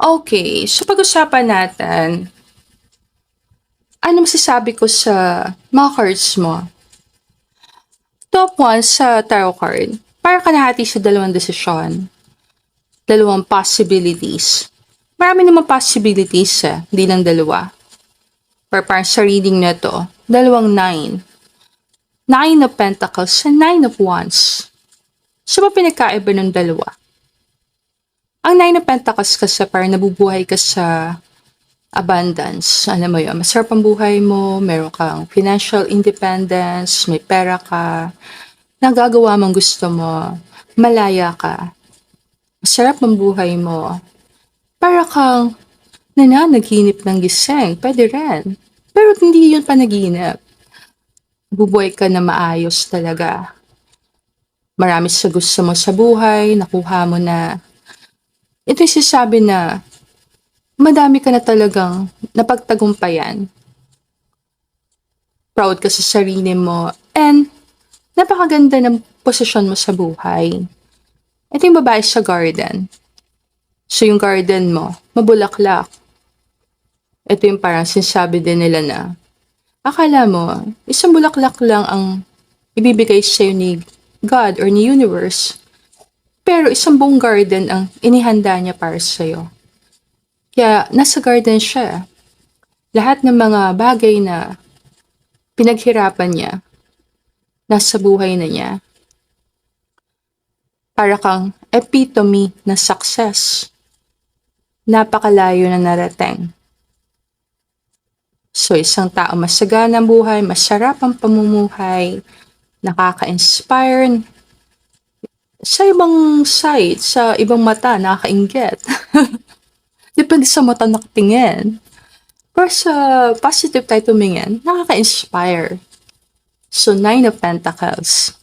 Okay, so pag-usapan natin, ano masasabi ko sa mga cards mo? Top 1 sa tarot card, para ka nahati sa dalawang desisyon, dalawang possibilities. Marami namang possibilities hindi lang dalawa. Or parang sa reading na to, dalawang 9. 9 of Pentacles and 9 of Wands. So ba pinagkaiba ng dalawa? Ang 9 of Pentacles kasi parang nabubuhay ka sa abundance. Alam mo yun, masarap ang buhay mo, meron kang financial independence, may pera ka, nagagawa mong gusto mo, malaya ka, masarap ang buhay mo. Para kang nananaginip ng gising, pwede rin. Pero hindi yun panaginip. Bubuhay ka na maayos talaga. Marami sa gusto mo sa buhay, nakuha mo na. Ito yung sinasabi na madami ka na talagang napagtagumpayan. Proud ka sa sarili mo. And napakaganda ng posisyon mo sa buhay. Ito yung babae sa garden. So yung garden mo, mabulaklak. Ito yung parang sinasabi din nila na akala mo, isang bulaklak lang ang ibibigay sa'yo ni God or ni universe. Pero isang buong garden ang inihanda niya para sa'yo. Kaya nasa garden siya. Lahat ng mga bagay na pinaghirapan niya, nasa buhay na niya. Para kang epitome na success. Napakalayo na narating. So isang tao masagana ang buhay, masarap ang pamumuhay, nakaka-inspire, sa ibang side, sa ibang mata, nakakainggit. Depende sa mata nakatingin. Pero sa positive tayo tumingin, nakaka-inspire. So, 9 of Pentacles.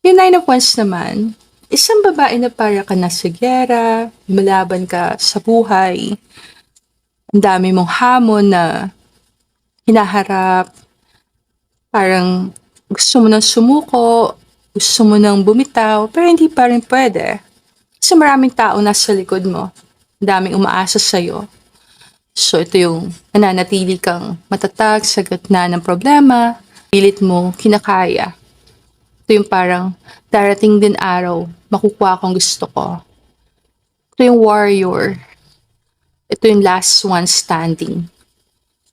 Yung 9 of Wands naman, isang babae na para ka nasa giyera, malaban ka sa buhay, ang dami mong hamon na hinaharap, parang gusto mo nang sumuko, gusto mo nang bumitaw, pero hindi pa rin pwede. Kasi maraming tao nasa likod mo daming umaasa sa'yo. So, ito yung nananatili kang matatag sa gitna ng problema, pilit mo, kinakaya. Ito yung parang darating din araw, makukuha akong gusto ko. Ito yung warrior. Ito yung last one standing.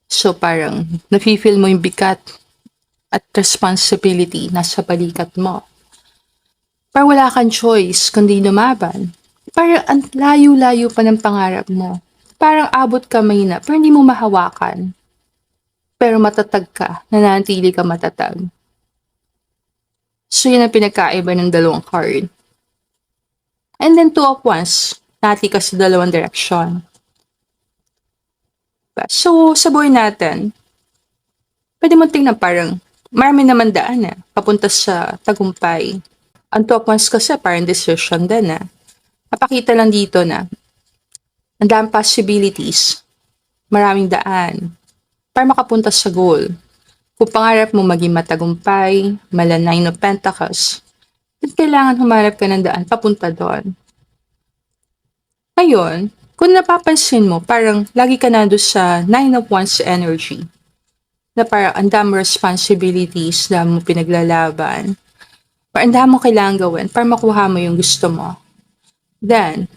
So, parang nafe-feel mo yung bigat at responsibility nasa balikat mo. Parang wala kang choice kundi lumaban. Parang ang layo-layo pa ng pangarap mo. Parang abot kamay na, pero hindi mo mahawakan. Pero matatag ka, nananatili ka matatag. So, yun ang pinagkaiba ng dalawang card. And then, two of wands, nati ka sa dalawang direksyon. So, sa buhay natin, pwede mo tingnan parang marami naman daan papunta sa tagumpay. Ang two of wands kasi parang decision din Napakita lang dito na ang daming possibilities, maraming daan para makapunta sa goal. Kung pangarap mo maging matagumpay, mala Nine of Pentacles, then kailangan humarap ka ng daan papunta doon. Ngayon, kung napapansin mo, parang lagi ka nando sa Nine of Wands energy, na parang ang daming responsibilities, dami mo pinaglalaban, parang ang dami mo kailangan gawin para makuha mo yung gusto mo. Then,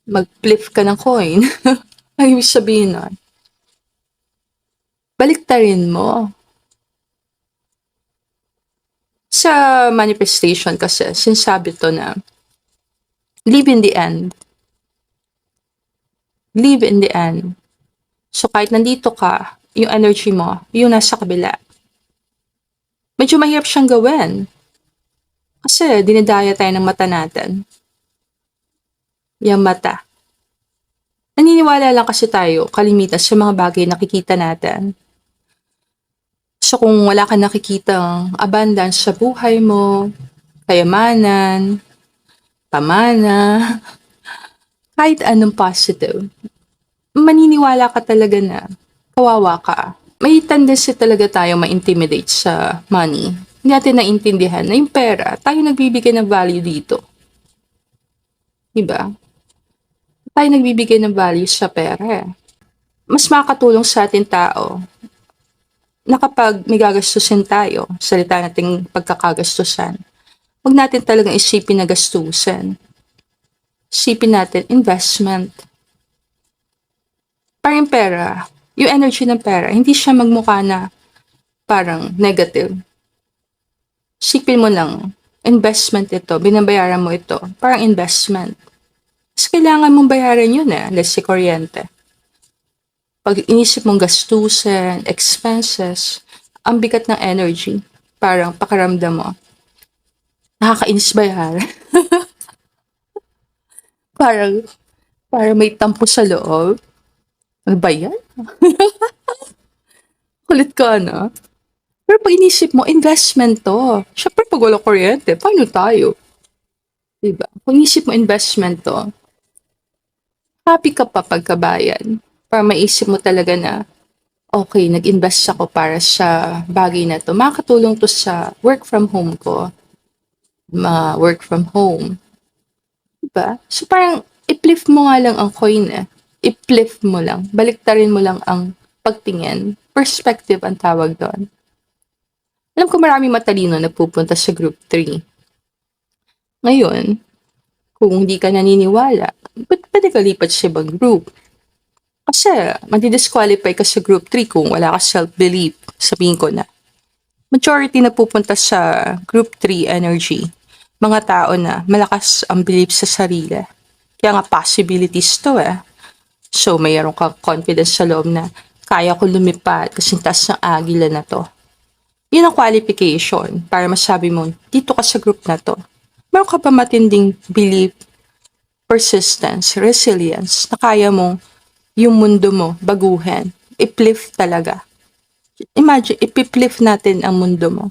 mag-flip ka ng coin. Ay, ibig sabihin nun, baliktarin mo. Sa manifestation kasi, sinasabi to na, live in the end. Live in the end. So, kahit nandito ka, yung energy mo, yung nasa kabila. Medyo mahirap siyang gawin. Kasi, dinadaya tayo ng mata natin. Yung mata. Naniniwala lang kasi tayo, kalimitan sa mga bagay na nakikita natin. So, kung wala kang nakikitang abundance sa buhay mo, kayamanan, pamana, kahit anong positive, maniniwala ka talaga na kawawa ka. May tendency talaga tayo ma-intimidate sa money. Hindi natin naintindihan na yung pera, tayo nagbibigay ng value dito. Diba? Tayo nagbibigay ng value sa pera. Mas makakatulong sa ating tao na kapag may gagastusin tayo, salita nating pagkakagastusan, huwag natin talagang isipin na gastusin. Isipin natin investment. Parang yung pera, yung energy ng pera, hindi siya magmukha na parang negative. Isipin mo lang, investment ito, binabayaran mo ito, parang investment. Kasi kailangan mong bayaran yun let's say kuryente. Pag inisip mong gastusin, expenses, ang bigat ng energy, parang pakaramdam mo, nakakainis bayaran. parang may tampo sa loob. Ano ba yan? Kulit ka na. Pero pag inisip mo, investment to. Siyempre pag wala kuryente, paano tayo? Diba? Kung inisip mo investment to, happy ka pa pagkabayan. Para maisip mo talaga na, okay, nag-invest ako para sa bagay na to. Makakatulong to sa work from home ko. Work from home. Diba? So parang, i-flip mo nga lang ang coin I-flip mo lang. Baliktarin mo lang ang pagtingin. Perspective ang tawag doon. Alam ko maraming matalino na pupunta sa group 3. Ngayon, kung hindi ka naniniwala, pwede ka lipat sa ibang group. Kasi, madi-disqualify ka sa group 3 kung wala ka self-belief. Sabihin ko na. Majority na pupunta sa group 3 energy. Mga tao na malakas ang belief sa sarili. Kaya nga possibilities to So, mayroon kang confidence sa loob na kaya ko lumipad kasi taas ng agila na to. Yun ang qualification para masabi mo, dito ka sa group na to. Meron ka pa matinding belief, persistence, resilience, na kaya mo yung mundo mo baguhin. I-flip talaga. Imagine, i-flip natin ang mundo mo.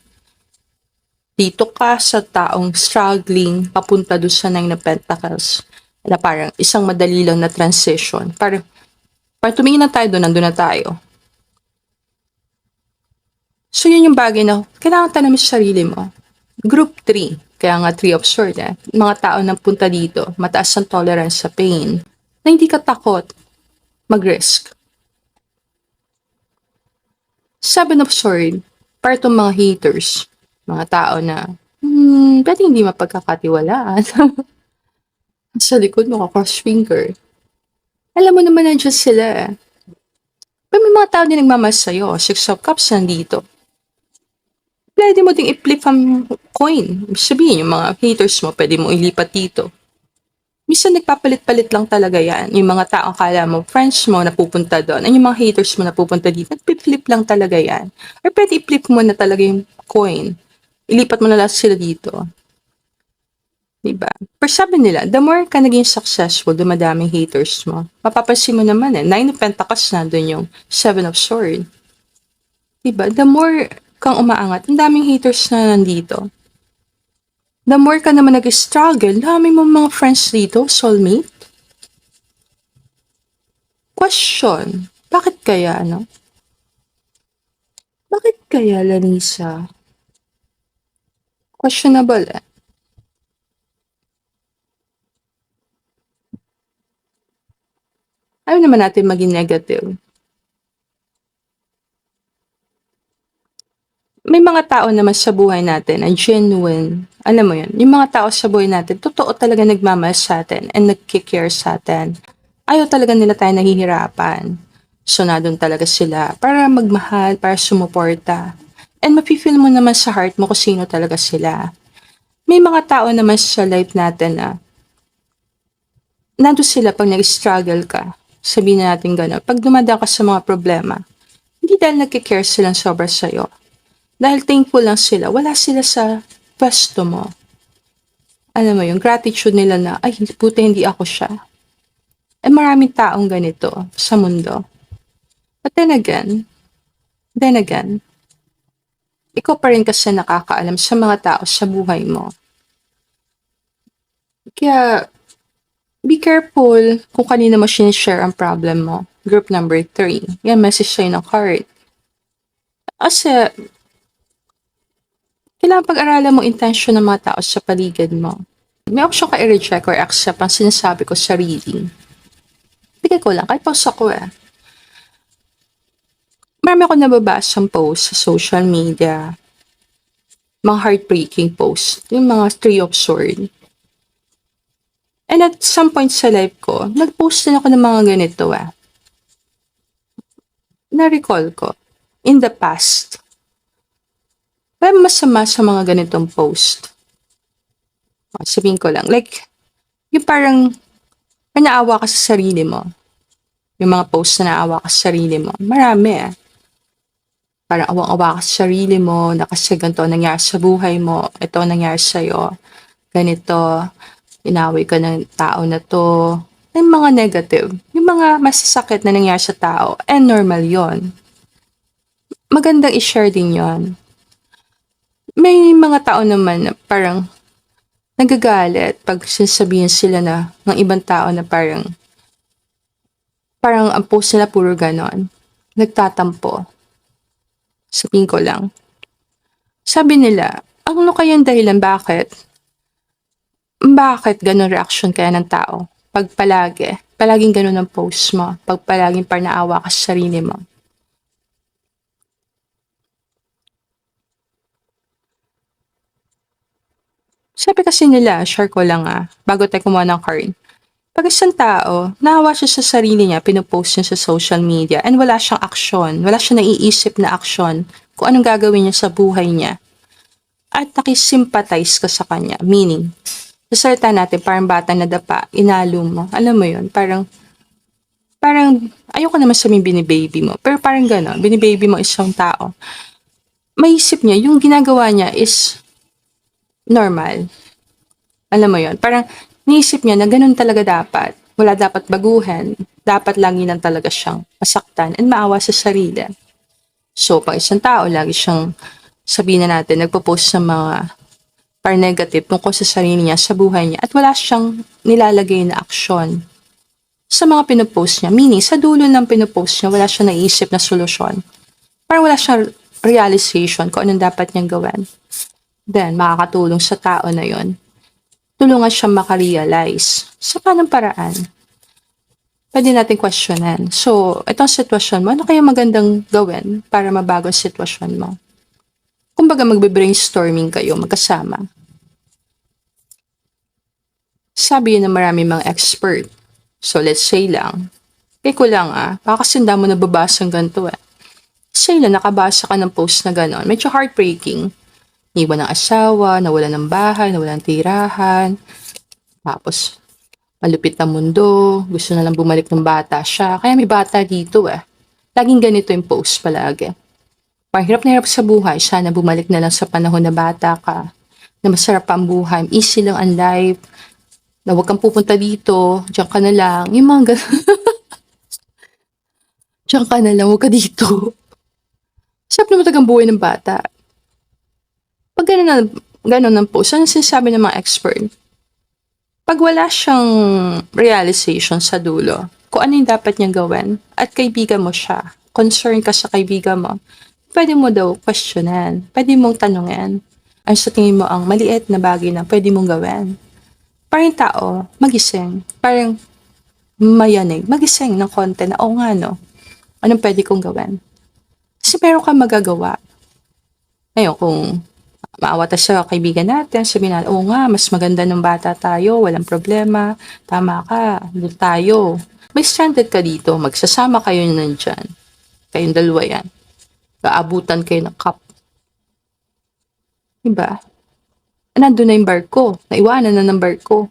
Dito ka sa taong struggling papunta doon sa Nine of Pentacles na parang isang madali lang na transition. Parang tumingin na tayo doon, nandun na tayo. So yun yung bagay na kailangan tanongin sa sarili mo. Group 3, kaya nga 3 of Swords Mga tao na punta dito, mataas ang tolerance sa pain. na hindi ka takot mag-risk. Seven of Swords, para itong mga haters, mga tao na, pwede hindi mapagkakatiwalaan. Sa likod mo ka cross finger. Alam mo naman nandiyan sila eh. Pero may mga tao din nagmamas sa'yo. Six of Cups nandito. Pwede mo ding i-flip ang coin. Sabihin, yung mga haters mo, pwede mo ilipat dito. Minsan nagpapalit-palit lang talaga yan. Yung mga taong kala mo, friends mo na pupunta doon, at yung mga haters mo na pupunta dito, nagpi-flip lang talaga yan. Or pwede i-flip mo na talaga yung coin. Ilipat mo na lang sila dito. Diba? Pero sabi nila, the more ka naging successful, dumadaming haters mo. Mapapansin mo naman eh, 9 of Pentacles na doon yung 7 of Swords. Diba? The more kang umaangat, ang daming haters na nandito. The more ka naman nag-struggle, dami mo mga friends dito, soulmate. Question, bakit kaya, ano? Bakit kaya, Lanisa? Questionable eh. Ayaw naman natin maging negative. May mga tao naman sa buhay natin na genuine. Alam mo yun, yung mga tao sa buhay natin, totoo talaga nagmamahal sa atin and nagkikare sa atin. Ayaw talaga nila tayo nahihirapan. So, nandun talaga sila para magmahal, para sumuporta. And mapifeel mo naman sa heart mo kung sino talaga sila. May mga tao naman sa life natin na nandun sila pag nag-struggle ka. Sabihin na natin gano'n. Pag dumadaan ka sa mga problema, hindi dahil nagkikare silang sobra sa'yo. Dahil thankful lang sila, wala sila sa pwesto mo. Alam mo yung gratitude nila na, ay, buti hindi ako siya. Eh, maraming taong ganito sa mundo. But then again, ikaw pa rin kasi nakakaalam sa mga tao sa buhay mo. Kaya, be careful kung kanina mo sinishare ang problem mo. Group number 3. Yan, message sa'yo ng card. Kasi, kailangan pag-aralan mo intention ng mga tao sa paligid mo. May option ka i-reject or accept ang sinasabi ko sa reading. Bigay ko lang, kahit pause ako eh. Marami akong nababasang post sa social media. Mga heartbreaking post. Yung mga Three of Swords. And at some point sa life ko, nag-post din ako ng mga ganito eh. Na-recall ko. In the past. Pero masama sa mga ganitong post. Sabihin ko lang, like, yung parang naawa ka sa sarili mo. Yung mga post na naawa ka sa sarili mo. Marami eh. Parang awang-awa ka sa sarili mo, na kasi ganito nangyari sa buhay mo, ito nangyari sa'yo, ganito, inaway ka ng tao na to. Yung mga negative, yung mga masasakit na nangyari sa tao, and normal yon. Magandang i-share din yon. May mga tao naman na parang nagagalit pag sinasabihin sila na ng ibang tao na parang ang post nila puro ganon. Nagtatampo. Sabihin ko lang. Sabi nila, ano kayang dahilan bakit ganon reaction kaya ng tao? Pag palaging ganon ang post mo. Pag palaging par naawa ka sa sarili mo. Sabi kasi nila, share ko lang bago tayo kumuha ng card. Pag isang tao, naawa siya sa sarili niya, pinupost niya sa social media, and wala siyang aksyon, wala siyang naiisip na aksyon kung anong gagawin niya sa buhay niya. At nakisimpatize ka sa kanya, meaning, sa salita natin, parang bata na dapa, inalo mo, alam mo yun, parang, ayoko naman sabihin binibaby mo, pero parang gano'n, binibaby mo isang tao. Maisip niya, yung ginagawa niya is normal. Alam mo yon, parang niisip niya na ganun talaga dapat. Wala dapat baguhin. Dapat lagi lang talaga siyang masaktan and maawa sa sarili. So, pag isang tao, lagi siyang sabihin na natin, nagpo-post sa mga par negative tungkol sa sarili niya, sa buhay niya, at wala siyang nilalagay na aksyon sa mga pinupost niya. Meaning, sa dulo ng pinupost niya, wala siyang naisip na solusyon. Parang wala siyang realization kung anong dapat niyang gawin. Then, makakatulong sa tao na yon. Tulungan siyang makarealize sa panang paraan. pwede natin questionan. So, itong sitwasyon mo, ano kaya magandang gawin para mabago ang sitwasyon mo? Kumbaga magbe-brainstorming kayo magkasama. Sabi yun ng marami mga expert. So, let's say lang, ko lang baka kasi ang dami mo nababasa ng ganito Say lang, nakabasa ka ng post na gano'n. Medyo heartbreaking. Iwan ng asawa, nawala ng bahay, nawala ng tirahan. Tapos, malupit na mundo, gusto na lang bumalik ng bata siya. Kaya may bata dito Laging ganito yung post palagi. Parang hirap na hirap sa buhay, sana bumalik na lang sa panahon na bata ka. Na masarap ang buhay, easy lang ang life. Na huwag kang pupunta dito, diyan ka na lang. Yung mga diyan ka na lang, huwag ka dito. Sarap na matagang buhay ng bata. Pag gano'n ang post, ano sinasabi ng mga expert? Pag wala siyang realization sa dulo, kung ano yung dapat niyang gawin, at kaibigan mo siya, concern ka sa kaibigan mo, pwede mo daw questionan, pwede mong tanungin, ano sa tingin mo ang maliit na bagay na pwede mong gawin. Parang tao, magising, parang mayanig, magising ng konti na, nga no, anong pwede kong gawin? Kasi meron kang magagawa. Ngayon, kung maawa tayo sa kaibigan natin, sabihin natin, nga, mas maganda ng bata tayo, walang problema, tama ka, doon tayo. May stranded ka dito, magsasama kayo nandyan. Kayong dalawa yan. Kaabutan kayo ng cup. Diba? Nandun na yung barko, naiwanan na ng barko.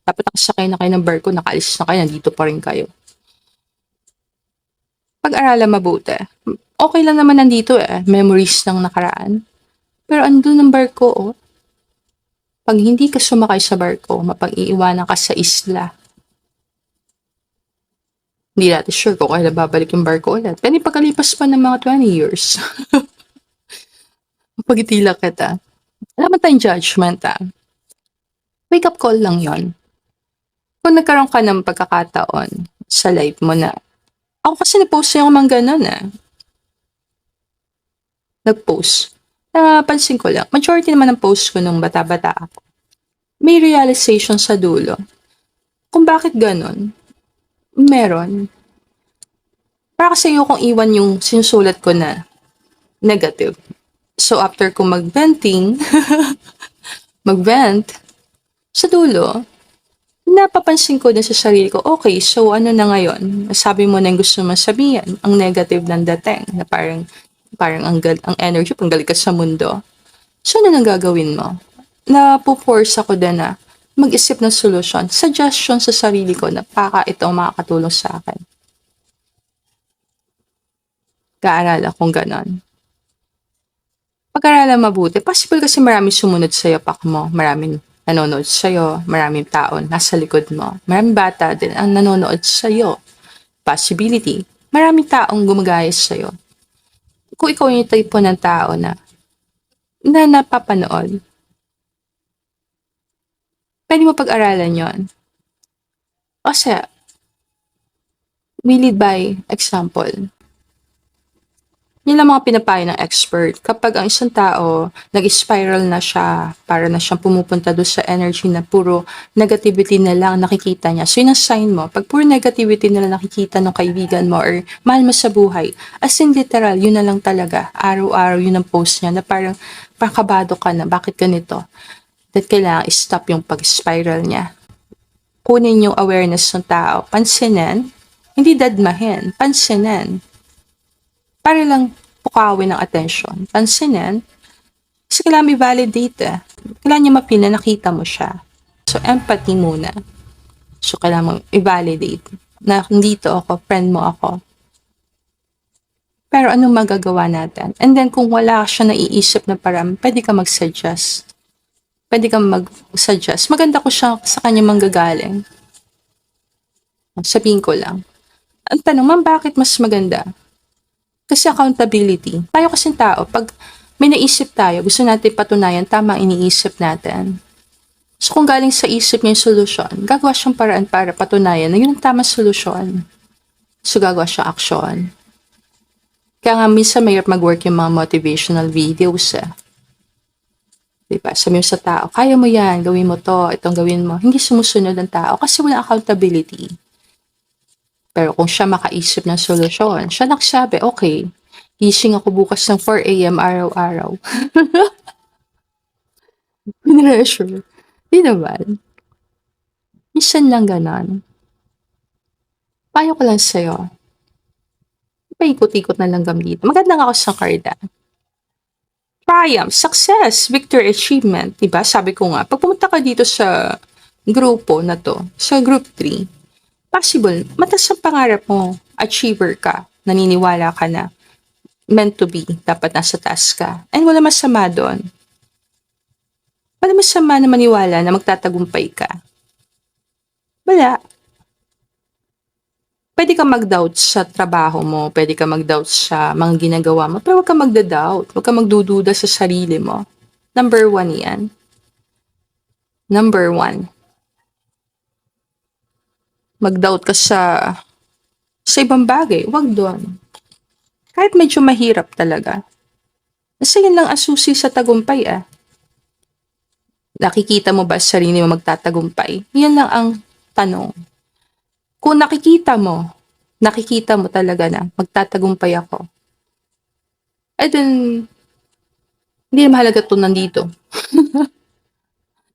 Dapat nakasakay na kayo ng barko, nakaalis na kayo, nandito pa rin kayo. Pag-aralan mabuti. Okay lang naman nandito memories ng nakaraan. Pero andun ang barko Pag hindi ka sumakay sa barko, mapag-iiwanan ka sa isla. Hindi natin sure kung kailan babalik yung barko ulit. Pwede pagkalipas pa ng mga 20 years. Pag-itila kita. Alam mo tayong judgment Wake up call lang yon. Kung nagkaroon ka ng pagkakataon sa life mo na, ako kasi nag-post yung mga ganun Nag-post. Napansin ko lang, majority naman ng post ko nung bata-bata ako. May realization sa dulo. Kung bakit ganun, meron. Para kasi ayokong iwan yung sinusulat ko na negative. So after ko mag-venting, mag-vent, sa dulo, napapansin ko din sa sarili ko, okay, so ano na ngayon? Sabi mo na yung gusto mo sabihin, ang negative ng dating, na parang ang energy, panggaling ka sa mundo. So ano nang gagawin mo? Napuforce ako din na mag-isip ng solusyon, suggestion sa sarili ko na baka ito ang makakatulong sa akin. Kaarala kung ganon. Pag-aralan mabuti, possible kasi maraming sumunod sa'yo, pak mo, maraming nanonood sa'yo, maraming tao nasa likod mo, maraming bata din ang nanonood sa'yo. Possibility, maraming taong gumagaya sa'yo. Kung ikaw yung tipo ng tao na napapanood, pwede mo pag-aralan yon. Kasi, we lead by example. Yan lang mga pinapayo ng expert. Kapag ang isang tao, nag-spiral na siya, para na siyang pumupunta doon sa energy na puro negativity na lang nakikita niya. So yun ang sign mo. Pag puro negativity na lang nakikita ng kaibigan mo or mahal mo sa buhay, as in literal, yun na lang talaga. Araw-araw yun ang post niya na parang pakabado ka na. Bakit ganito? That kailangan stop yung pag-spiral niya. Kunin yung awareness ng tao. Pansinin, hindi dadmahin. Pansinin. Para lang pukawin ng attention. Pansinin, kasi kailangan may validate Kailangan niya mapil na nakita mo siya. So, empathy muna. So, kailangan mo i-validate na dito ako, friend mo ako. Pero anong magagawa natin? And then, kung wala siya naiisip na parang, pwede ka mag-suggest. Pwede ka mag-suggest. Maganda ko siya sa kanya manggagaling. Sabihin ko lang. Ang tanong, ma'am, bakit mas maganda? Kasi accountability. Tayo kasing tao, pag may naisip tayo, gusto natin patunayan, tama ang iniisip natin. So kung galing sa isip niya yung solusyon, gagawa siyang paraan para patunayan na yun ang tamang solusyon. So gagawa siyang action. Kaya nga minsan mahirap mag-work yung mga motivational videos Diba? Sabi mo sa tao, kaya mo yan, gawin mo to, itong gawin mo. Hindi sumusunod ang tao kasi walang accountability. Pero kung siya makaisip ng solusyon, siya nagsabi, okay, gising ako bukas ng 4 a.m. araw-araw. Pinressure. Di naman. Minsan lang ganon. Payo ko lang sa'yo, paikot-ikot na lang dito. Maganda nga ako sa karda. Triumph, success, victory, achievement. Diba? Sabi ko nga, pag pumunta ka dito sa grupo na to, sa group 3, possible, mataas ang pangarap mo, achiever ka, naniniwala ka na, meant to be, dapat nasa taas ka. And wala masama doon. Wala masama na maniwala na magtatagumpay ka. Wala. Pwede ka mag-doubt sa trabaho mo, pwede ka mag-doubt sa mga ginagawa mo, pero huwag ka magda-doubt, huwag ka magdududa sa sarili mo. Number 1 yan. Number 1. Mag-doubt ka sa ibang bagay, huwag doon. Kahit medyo mahirap talaga. Kasi yan lang ang susi sa tagumpay Nakikita mo ba sa sarili mo magtatagumpay? Yan lang ang tanong. Kung nakikita mo talaga na magtatagumpay ako, then, hindi na mahalaga ito nandito.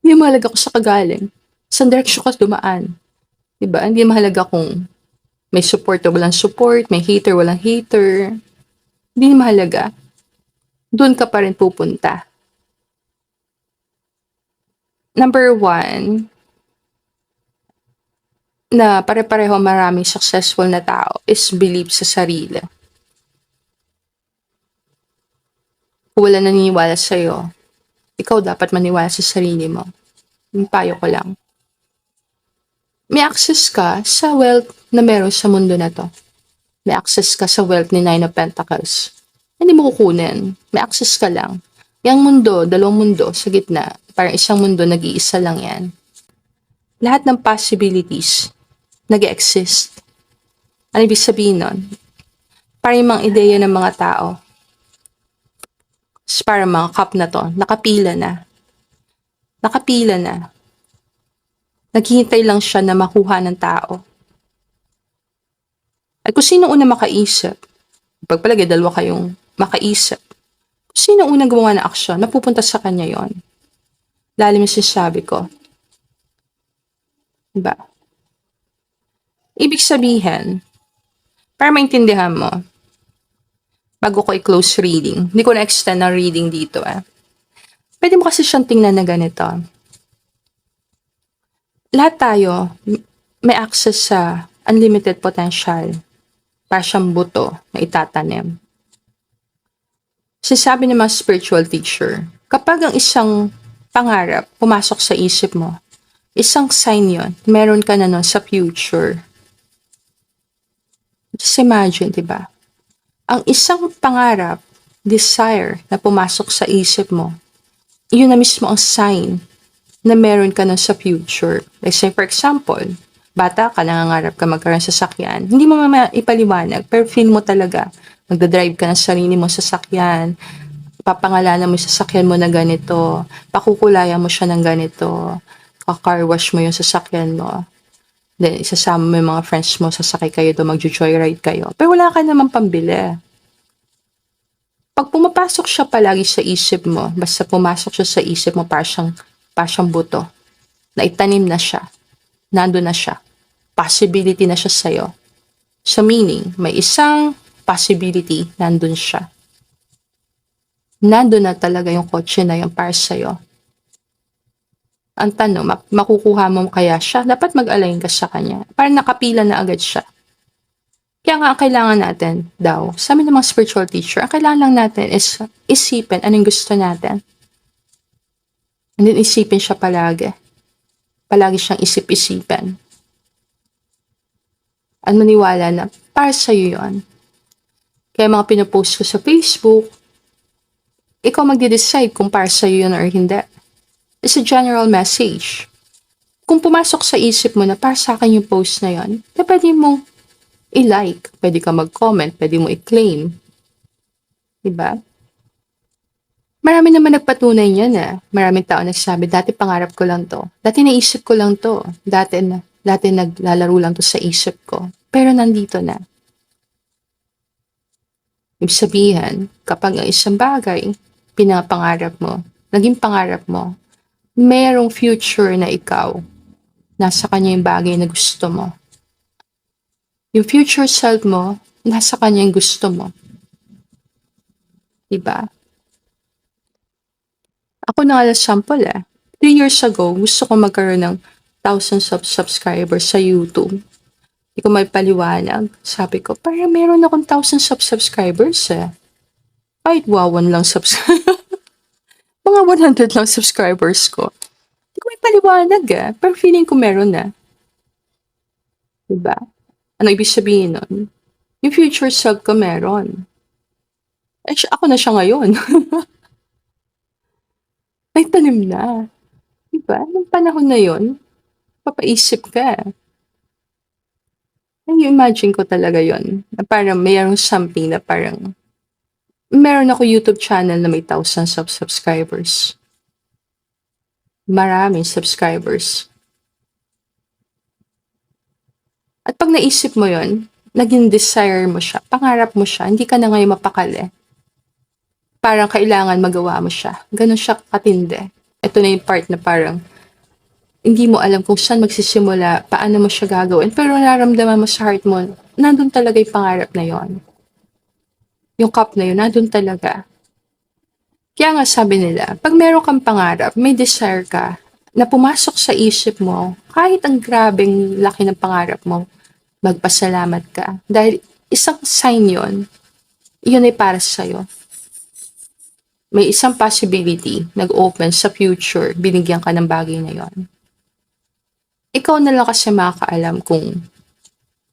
Hindi na mahalaga kung sa kagaling. Saan direksyon ka dumaan. Diba? Hindi na mahalaga kung may support o walang support, may hater, walang hater. Hindi na mahalaga. Doon ka pa rin pupunta. Number 1, na pare-pareho maraming successful na tao is believe sa sarili. Kung wala naniniwala sa'yo, ikaw dapat maniwala sa sarili mo. Yung payo ko lang. May access ka sa wealth na meron sa mundo na to. May access ka sa wealth ni Nine of Pentacles. Hindi mo kukunin. May access ka lang. Yang mundo, dalawang mundo sa gitna, parang isang mundo, nag-iisa lang yan. Lahat ng possibilities nag-exist. Ano ibig sabihin nun? Para yung mga ideya ng mga tao. Para mga cup na to, nakapila na. Nakapila na. Naghihintay lang siya na makuha ng tao. At kung sino una makaisip, pagpalagay dalawa kayong makaisip, kung sino unang gumawa ng aksyon, napupunta sa kanya yon. Lalim yung sinasabi ko. Diba? Ibig sabihin, para maintindihan mo, bago ko i-close reading, hindi ko na-extend ang reading dito Pwede mo kasi siyang tingnan na ganito. Lahat tayo may access sa unlimited potential para siyang buto na itatanim. Sinasabi ng mga spiritual teacher, kapag ang isang pangarap pumasok sa isip mo, isang sign yon, meron ka na nun sa future. Just imagine, diba? Ang isang pangarap, desire na pumasok sa isip mo, yun na mismo ang sign na meron ka nun sa future. Like say, for example, bata ka, nangangarap ka magkaroon sa sasakyan. Hindi mo ipaliwanag, pero feel mo talaga. Magdadrive ka ng sarili mo sa sasakyan. Papangalanan mo yung sasakyan mo na ganito. Pakukulayan mo siya ng ganito. Car wash mo yung sasakyan mo. Then, isasama mo yung mga friends mo, sasakay kayo doon, mag-joyride kayo. Pero wala ka naman pambili. Pag pumapasok siya palagi sa isip mo, basta pumasok siya sa isip mo, para siyang buto, na itanim na siya, nando na siya, possibility na siya sa'yo. So meaning, may isang possibility, nandun siya. Nandun na talaga yung kotse na yung para sa'yo. Ang tanong, makukuha mo kaya siya? Dapat mag-align ka sa kanya. Para nakapila na agad siya. Kaya nga, ang kailangan natin daw, sa amin ng mga spiritual teacher, ang kailangan lang natin is isipin anong gusto natin. And then isipin siya palagi. Palagi siyang isip-isipan. At maniwala na para sa'yo yun. Kaya mga pinopost ko sa Facebook, ikaw magde-decide kung para sa'yo yun or hindi. It's a general message. Kung pumasok sa isip mo na para sa akin yung post na yun, pwede mong i-like, pwede ka mag-comment, pwede mo i-claim. Diba? Marami naman nagpatunay niyan Maraming tao nagsabi, dati pangarap ko lang to. Dati naisip ko lang to. Dati Dati naglalaro lang to sa isip ko, pero nandito na. Ibig sabihin, kapag ang isang bagay, pinapangarap mo, naging pangarap mo, merong future na ikaw, nasa kanya yung bagay na gusto mo. Yung future self mo, nasa kanya yung gusto mo. Diba? Ako na nga sample 3 years ago, gusto ko magkaroon ng thousands of subscribers sa YouTube. Hindi ko may paliwanag. Sabi ko, parang meron akong thousands of subscribers Kahit wawan lang mga 100 lang subscribers ko. Hindi ko may paliwanag pero feeling ko meron na. Diba? Ano ibig sabihin nun? Yung future self ko meron. Ako na siya ngayon. May tanim na. Diba? Nung panahon na yon, papaisip ka. I-imagine ko talaga yon. Na parang mayroong something na parang meron ako YouTube channel na may thousands of subscribers. Maraming subscribers. At pag naisip mo yon, naging desire mo siya, pangarap mo siya, hindi ka na ngayon mapakali. Parang kailangan magawa mo siya. Ganon siya katindi. Ito na yung part na parang hindi mo alam kung saan magsisimula, paano mo siya gagawin, pero nararamdaman mo sa heart mo, nandun talaga yung pangarap na yon. Yung cup na yun, nandun talaga. Kaya nga sabi nila, pag meron kang pangarap, may desire ka, na pumasok sa isip mo, kahit ang grabeng laki ng pangarap mo, magpasalamat ka. Dahil isang sign yun ay para sa'yo. May isang possibility, nag-open sa future, binigyan ka ng bagay na yon. Ikaw na lang kasi makakaalam kung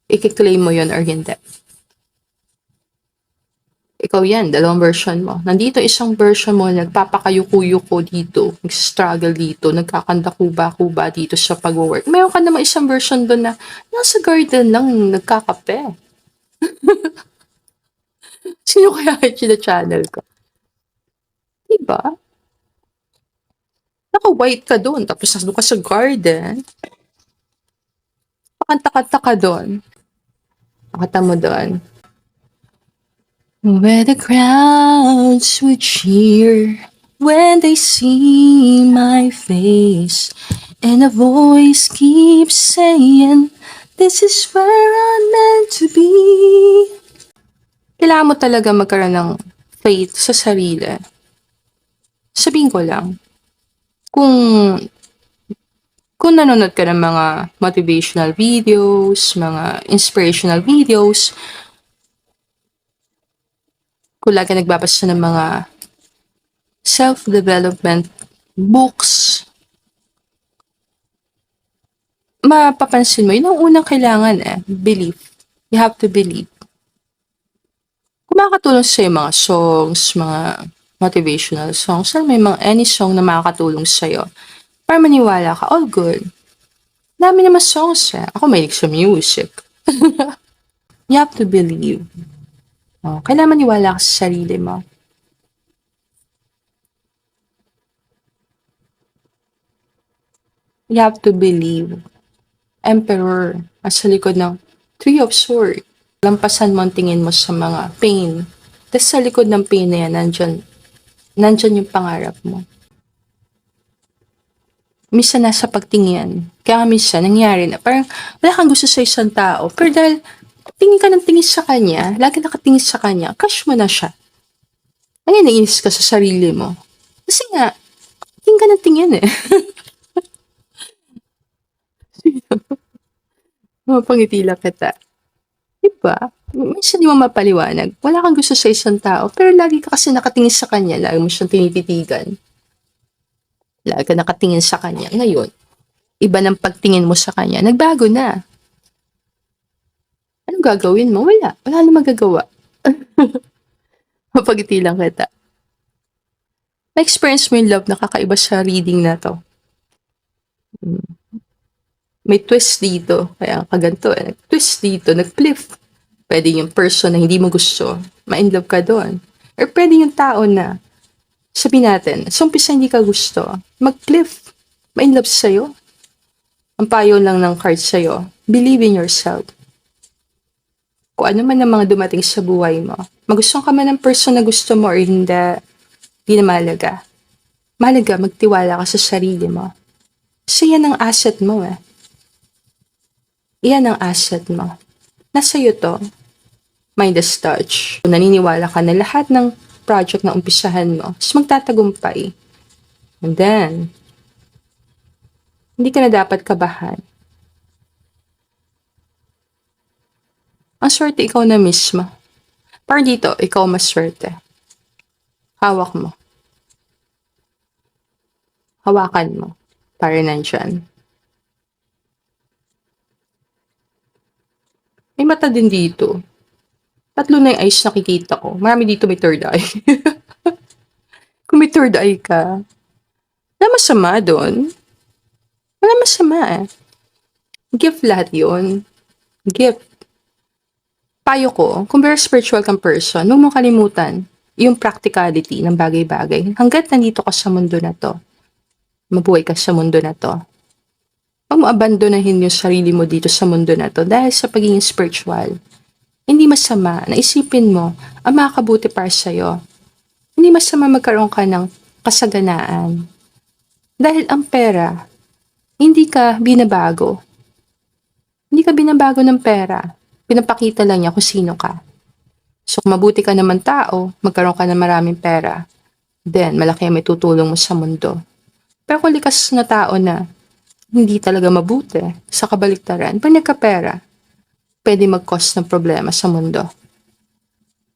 i-claim mo yon or hindi. Ikaw yan, dalawang version mo. Nandito isang version mo, nagpapakayuko-yuko dito, nag-struggle dito, nagkakanda-kuba-kuba dito sa pag-work. Meron ka naman isang version doon na nasa garden lang, nagkakape. Sino kaya yung channel ko? Diba? Naka-white ka doon, tapos nandun ka sa garden. Pakanta-kanta ka doon. Pakanta mo doon. Where the crowds would cheer when they see my face, and a voice keeps saying, this is where I'm meant to be. Kailangan mo talaga magkaroon ng faith sa sarili. Sabihin ko lang, kung nanonood ka ng mga motivational videos, mga inspirational videos, kung lagi nagbabasa ng mga self-development books, mapapansin mo, yun ang unang kailangan belief. You have to believe. Kung makakatulong sa'yo mga songs, mga motivational songs, may mga any song na makakatulong sa'yo, para maniwala ka, all good. Dami naman songs Ako mahilig sa music. You have to believe. Kailangan maniwala ka sa sarili mo. You have to believe. Emperor, sa likod ng Three of Swords. Lampasan mo ang tingin mo sa mga pain. Tapos sa likod ng pain na yan, nandyan yung pangarap mo. Minsan nasa pagtingin. Kaya minsan nangyari na parang wala kang gusto sa isang tao. Pero dahil tingin ka ng tingin sa kanya, lagi nakatingin sa kanya, crush mo na siya. Ngayon, nainis ka sa sarili mo. Kasi nga, tingin ka ng tingin Mapangiti lang kita. Diba? Minsan di mo mapaliwanag. Wala kang gusto sa isang tao, pero lagi ka kasi nakatingin sa kanya, lagi mo siyang tinititigan. Lagi ka nakatingin sa kanya. Ngayon, iba ng pagtingin mo sa kanya, nagbago na. Anong gagawin mo? Wala na magagawa. Mapagiti lang kita. Na-experience mo yung love na kakaiba sa reading na to. May twist dito. Kaya kaganto Twist dito, nag-flip. Pwede yung person na hindi mo gusto, ma-in love ka doon. Or pwede yung tao na, sabihin natin, sa umpisa hindi ka gusto, mag-flip, ma-in love sa'yo. Ang payo lang ng card sa'yo, believe in yourself. Kung ano man ang mga dumating sa buhay mo, magustuhan ka man ng person na gusto mo or hindi na mahalaga. Mahalaga, magtiwala ka sa sarili mo. Kasi yan ang asset mo eh. Yan ang asset mo. Nasa iyo to. Midas touch. Kung naniniwala ka na lahat ng project na umpisahan mo, is magtatagumpay. And then, hindi ka na dapat kabahan. Ang swerte ikaw na mismo. Parang dito, ikaw mas swerte. Hawak mo. Hawakan mo. Para nandyan. May mata din dito. 3 na yung eyes nakikita ko. Marami dito may third eye. Kung may third eye ka, wala masama doon. Wala masama eh. Gift lahat yun. Gift. Payo ko, kung very spiritual kang person, huwag mong kalimutan yung practicality ng bagay-bagay. Hanggat nandito ka sa mundo na to, mabuhay ka sa mundo na to, huwag mo abandonahin yung sarili mo dito sa mundo na to dahil sa pagiging spiritual. Hindi masama na isipin mo ang makakabuti para sa'yo. Hindi masama magkaroon ka ng kasaganaan. Dahil ang pera, hindi ka binabago. Hindi ka binabago ng pera. Pinapakita lang niya kung sino ka. So kung mabuti ka naman tao, magkaroon ka ng maraming pera, then malaki ang may tutulong mo sa mundo. Pero kung likas na tao na hindi talaga mabuti, sa kabaliktaran, pag nagkapera, pwede mag-cause ng problema sa mundo.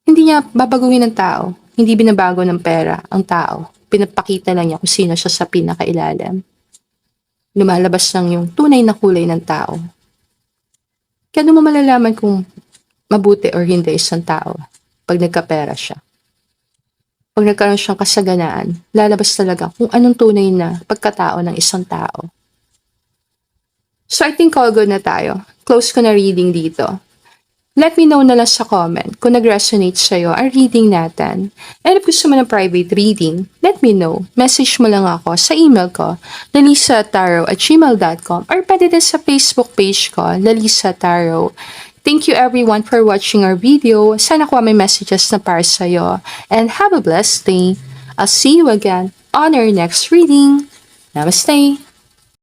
Hindi niya babaguhin ng tao. Hindi binabago ng pera ang tao. Pinapakita lang niya kung sino siya sa pinakailalim. Lumalabas lang yung tunay na kulay ng tao. Kaya mo malalaman kung mabuti or hindi isang tao pag nagkapera siya. Pag nagkaroon siyang kasaganaan, lalabas talaga kung anong tunay na pagkatao ng isang tao. So I think all good na tayo. Close ko na reading dito. Let me know na lang sa comment kung nag-resonate sa'yo ang reading natin. And if gusto mo ng private reading, let me know. Message mo lang ako sa email ko, lalisataro@gmail.com, or pwede din sa Facebook page ko, Lalisa Tarot. Thank you everyone for watching our video. Sana kuha may messages na para sa'yo. And have a blessed day. I'll see you again on our next reading. Namaste!